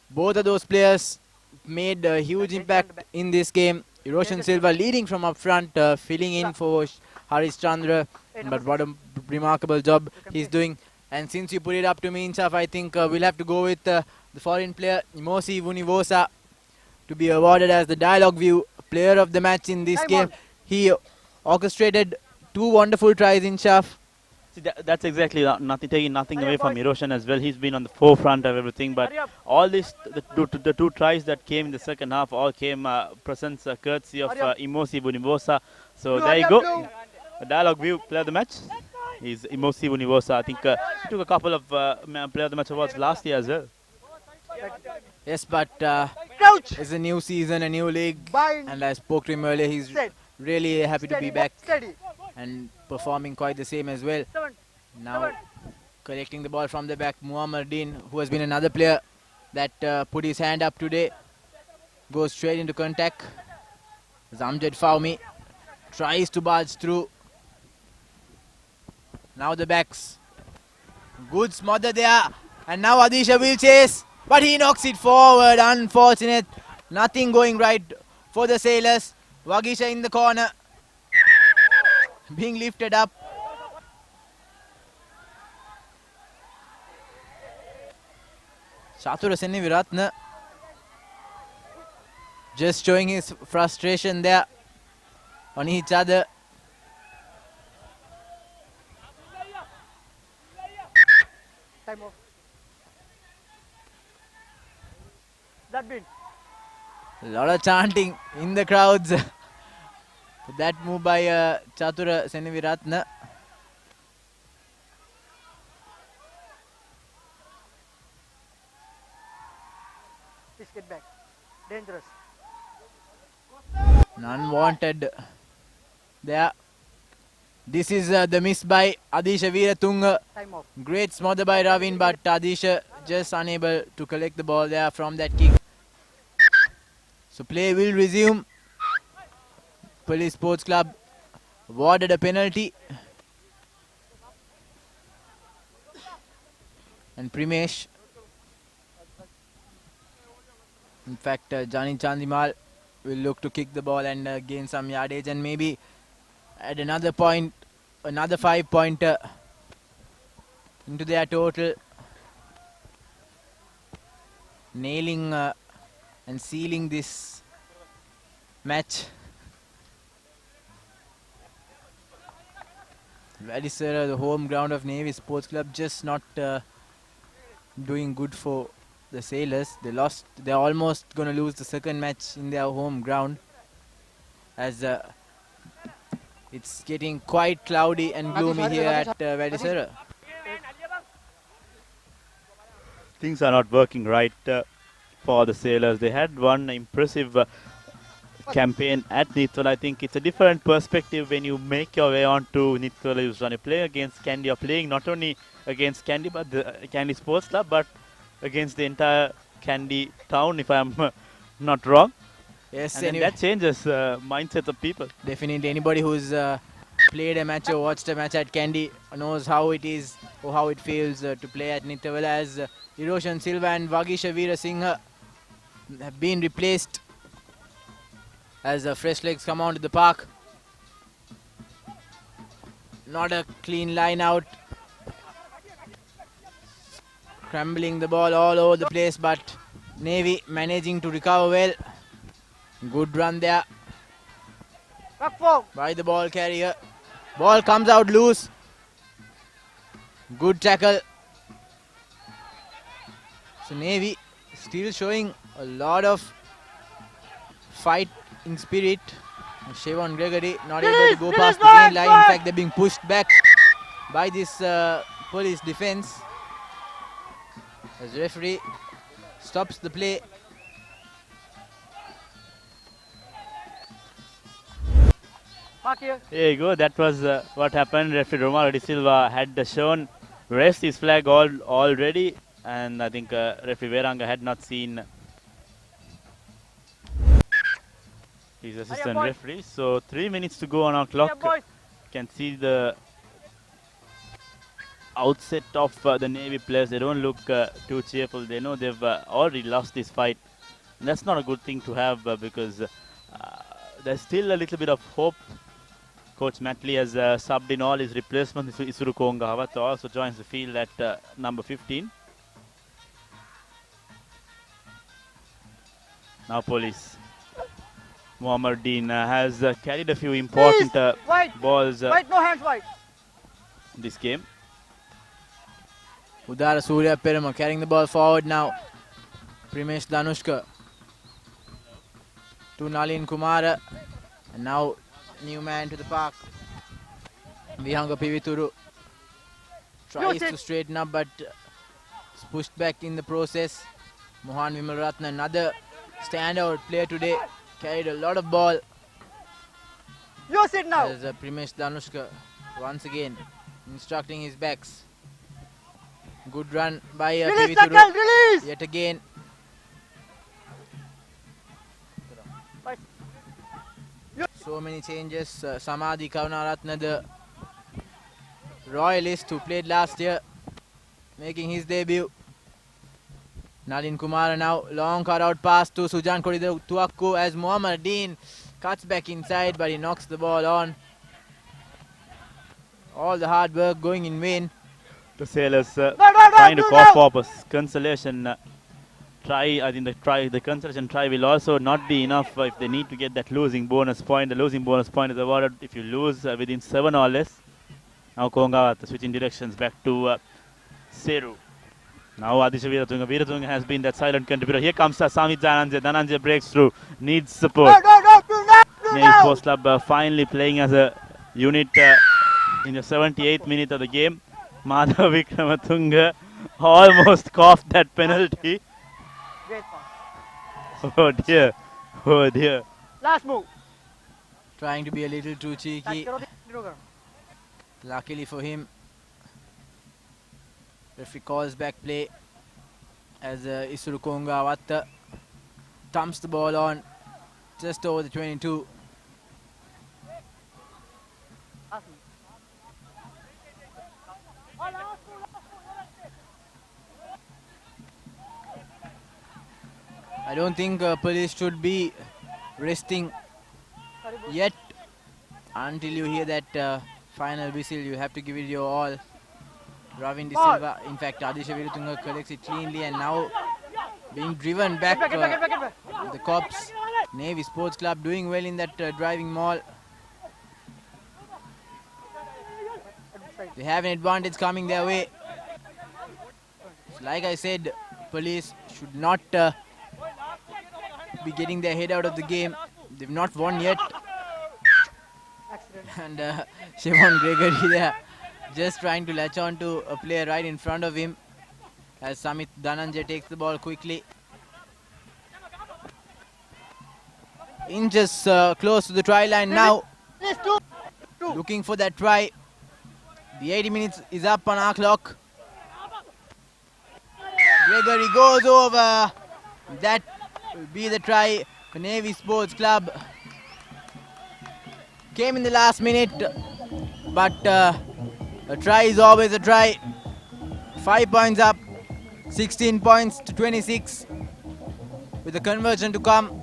Both of those players made a huge impact in this game. Roshan Silva leading from up front, filling in for Harish Chandra. But what a remarkable job he's doing. And since you put it up to me, Inshaf, I think we'll have to go with the foreign player, Imosi Vunivosa, to be awarded as the Dialog View player of the match in this game. He orchestrated two wonderful tries, Inshaf. See, that's exactly taking nothing away from Roshan as well. He's been on the forefront of everything. But all this, the two tries that came in the second half, all came presents courtesy of Imosi Vunivosa. So there you go. A Dialog View player of the match is Imosi Vunivosa. I think he took a couple of player of the match awards last year as well. Yes, but it's a new season, a new league, and I spoke to him earlier. He's really happy to be back and performing quite the same as well. Now collecting the ball from the back, Muhammadin, who has been another player that put his hand up today, goes straight into contact. Zamjad Fawmi tries to barge through. Now the backs. Good smother there. And now Adisha will chase. But he knocks it forward. Unfortunate. Nothing going right for the Sailors. Wagisha in the corner. Being lifted up. Chatura Seniviratna just showing his frustration there on each other. Time off. That been. A lot of chanting in the crowds. That move by Chatura Seniviratna. Please get back. Dangerous. None wanted there. This is the miss by Adisha Veeratunga. Time off. Great smother by Ravin, but Adisha just unable to collect the ball there from that kick. So play will resume. Police Sports Club awarded a penalty. And Primesh, in fact, Jani Chandimal will look to kick the ball and gain some yardage and maybe at another point, another 5-pointer into their total, nailing and sealing this match. Welisara, the home ground of Navy Sports Club, just not doing good for the Sailors. They lost. They're almost going to lose the second match in their home ground, as it's getting quite cloudy and gloomy here at Welisara. Things are not working right for the Sailors. They had one impressive campaign at Nithwala. I think it's a different perspective when you make your way on to Nithwala. When you play against Kandy, you're playing not only against Kandy, but the Kandy Sports Club, but against the entire Kandy town, if I'm not wrong. Yes, and that changes mindsets of people. Definitely, anybody who's played a match or watched a match at Kandy knows how it is or how it feels to play at Nithwala, as Hiroshan Silva and Vagisha Veera Singha have been replaced as fresh legs come onto the park. Not a clean line out. Scrambling the ball all over the place, but Navy managing to recover well. Good run there by the ball carrier. Ball comes out loose. Good tackle. So Navy still showing a lot of fight in spirit. Shevon Gregory not able to go past the green line. In fact, they're being pushed back by this police defense, as the referee stops the play. There you go. That was what happened. Referee Romaro De Silva had shown raised his flag already, and I think referee Veranga had not seen his assistant referee. So 3 minutes to go on our clock. You can see the outset of the Navy players. They don't look too cheerful. They know they've already lost this fight. And that's not a good thing to have because there's still a little bit of hope. Coach Matt Lee has subbed in all his replacements. Isuru Kongahawat also joins the field at number 15. Now police. Muhammad Dean has carried a few important balls no hands wide. in this game. Udara Surya Perama carrying the ball forward now. Primesh Danushka to Nalin Kumara, and now new man to the park. Vihanga Pivituru tries to straighten up, but is pushed back in the process. Mohan Vimalratna, another standout player today, carried a lot of ball. You sit now. As Primesh Danushka once again instructing his backs. Good run by Pivituru yet again. So many changes. Samadhi Karunaratna, the Royalist who played last year, making his debut. Nalin Kumara now, long cut out pass to Sujan Kodidu Tuakku as Muhammad Dean cuts back inside, but he knocks the ball on. All the hard work going in vain. The Sailors trying to cough up a consolation try. I think the consolation try will also not be enough if they need to get that losing bonus point. The losing bonus point is awarded if you lose within 7 or less. Now Kongawat switching directions back to Seru. Now Adisha Veeratunga. Veeratunga has been that silent contributor. Here comes Samit Dhananjay. Dhananjay breaks through. Needs support. Navy Sports Club finally playing as a unit in the 78th minute of the game. Madhav Vikramatunga almost coughed that penalty. Great pass. Oh dear. Oh dear. Last move. Trying to be a little too cheeky. Luckily for him, referee calls back play as Isuru Kongawat thumps the ball on just over the 22. I don't think police should be resting yet until you hear that final whistle. You have to give it your all. Ravin De Silva. In fact, Adisha Viratunga collects it cleanly and now being driven back. The Cops. Navy Sports Club doing well in that driving maul. They have an advantage coming their way. Like I said, police should not be getting their head out of the game. They've not won yet. And Siobhan Gregory there just trying to latch on to a player right in front of him as Samit Dhananjay takes the ball quickly. Inches close to the try line now. Looking for that try. The 80 minutes is up on our clock. Gregory goes over. That will be the try for Navy Sports Club. Came in the last minute, but a try is always a try. 5 points up, 16 points to 26 with the conversion to come.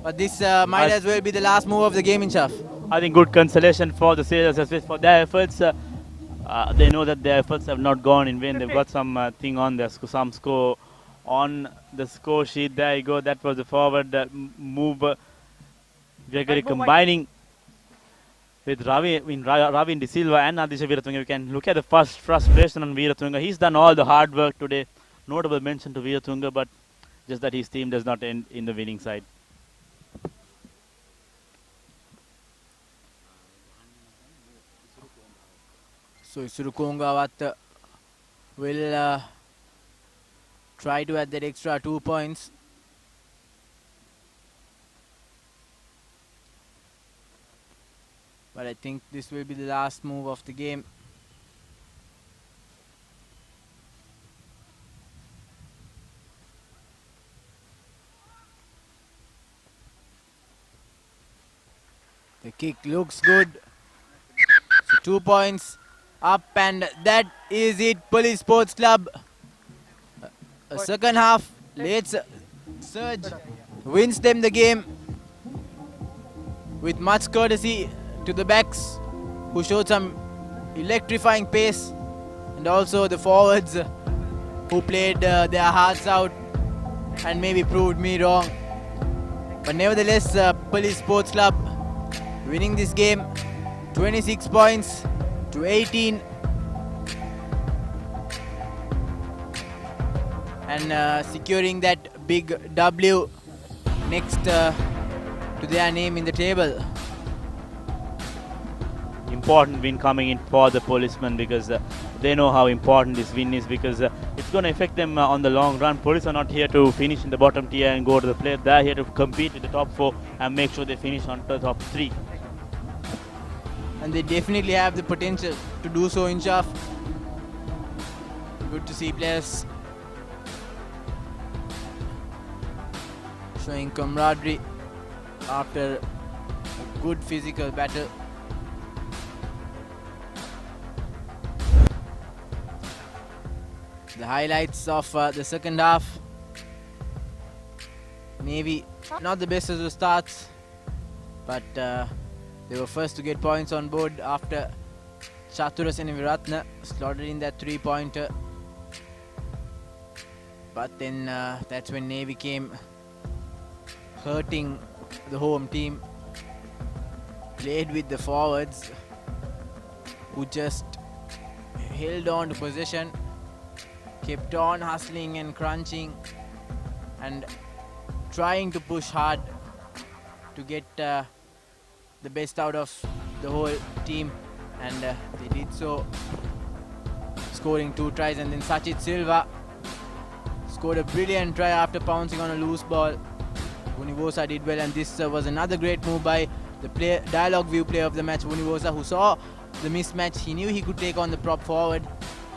But this might as well be the last move of the game in Shaf. I think good consolation for the sailors as well for their efforts. They know that their efforts have not gone in vain. They've got some thing on their some score on the score sheet. There you go. That was the forward move. Gregory combining with Ravin De Silva and Adisha Viratunga. You can look at the first frustration on Viratunga. He's done all the hard work today. Notable mention to Viratunga, but just that his team does not end in the winning side. So Surukongawat will try to add that extra 2 points. But I think this will be the last move of the game. The kick looks good. So 2 points up, and that is it. Police Sports Club. A second half, late surge wins them the game with much courtesy to the backs, who showed some electrifying pace, and also the forwards who played their hearts out and maybe proved me wrong. But nevertheless, Police Sports Club winning this game 26 points to 18, and securing that big W next to their name in the table. Important win coming in for the policemen, because they know how important this win is, because it's going to affect them on the long run. Police are not here to finish in the bottom tier and go to the play. They're here to compete with the top 4 and make sure they finish on the top 3. And they definitely have the potential to do so in Shaf. Good to see players showing camaraderie after a good physical battle. The highlights of the second half. Navy, not the best of the starts, but they were first to get points on board after Chaturasena Viratna slaughtered in that 3-pointer. But then that's when Navy came hurting the home team. Played with the forwards who just held on to possession, kept on hustling and crunching and trying to push hard to get the best out of the whole team, and they did so, scoring 2 tries. And then Sachit Silva scored a brilliant try after pouncing on a loose ball. Vunivosa did well, and this was another great move by the Dialog View player of the match, Vunivosa, who saw the mismatch. He knew he could take on the prop forward,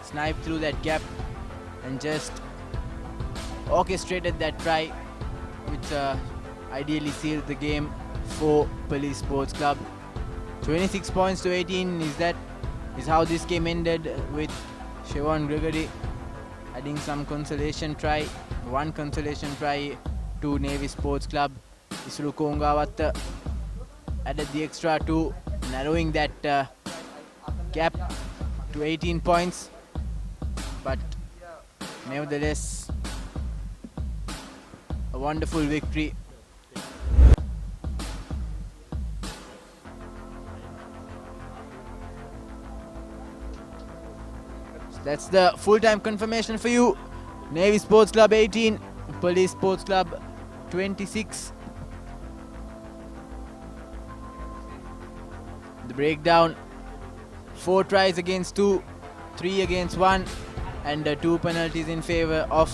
sniped through that gap and just orchestrated that try, which ideally sealed the game for Police Sports Club. 26 points to 18 is how this game ended, with Siobhan Gregory adding some consolation try, 1 consolation try to Navy Sports Club. Isuru Kongawat added the extra 2, narrowing that gap to 18 points, but nevertheless a wonderful victory. So that's the full-time confirmation for you. Navy Sports Club 18, Police Sports Club 26. The breakdown: 4 tries against 2, 3 against 1, and 2 penalties in favor of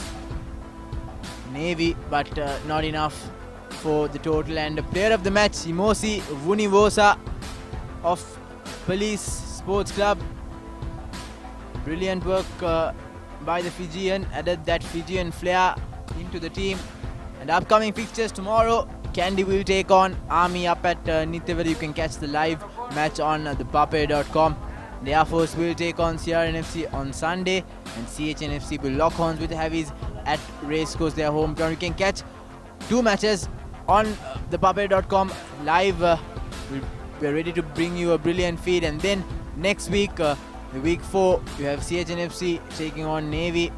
Navy, but not enough for the total. And the player of the match, Imosi Vunivosa of Police Sports Club. Brilliant work by the Fijian, added that Fijian flair into the team. And upcoming fixtures tomorrow, Kandy will take on Army up at Nithivara. You can catch the live match on ThePapare.com. The Air Force will take on CRNFC on Sunday, and CHNFC will lock horns with the Heavies at Racecourse, their hometown. You can catch 2 matches on ThePapare.com live. We're ready to bring you a brilliant feed, and then next week, the week 4, you have CHNFC taking on Navy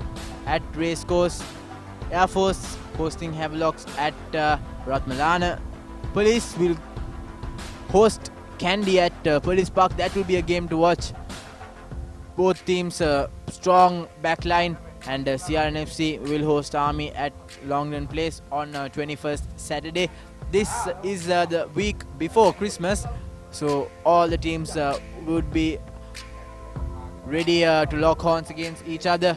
at Racecourse. Air Force hosting Havelocks at Ratmalana. Police will host Kandy at Police Park. That will be a game to watch. Both teams strong backline, and CRNFC will host Army at Longden Place on 21st Saturday. This is the week before Christmas, so all the teams would be ready to lock horns against each other,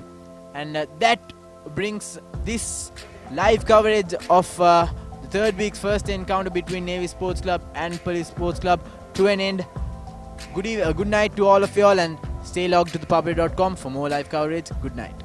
and that brings this live coverage of the third week's first encounter between Navy Sports Club and Police Sports Club to an end. Good night to all of you all, and stay logged to thepapare.com for more live coverage. Good night.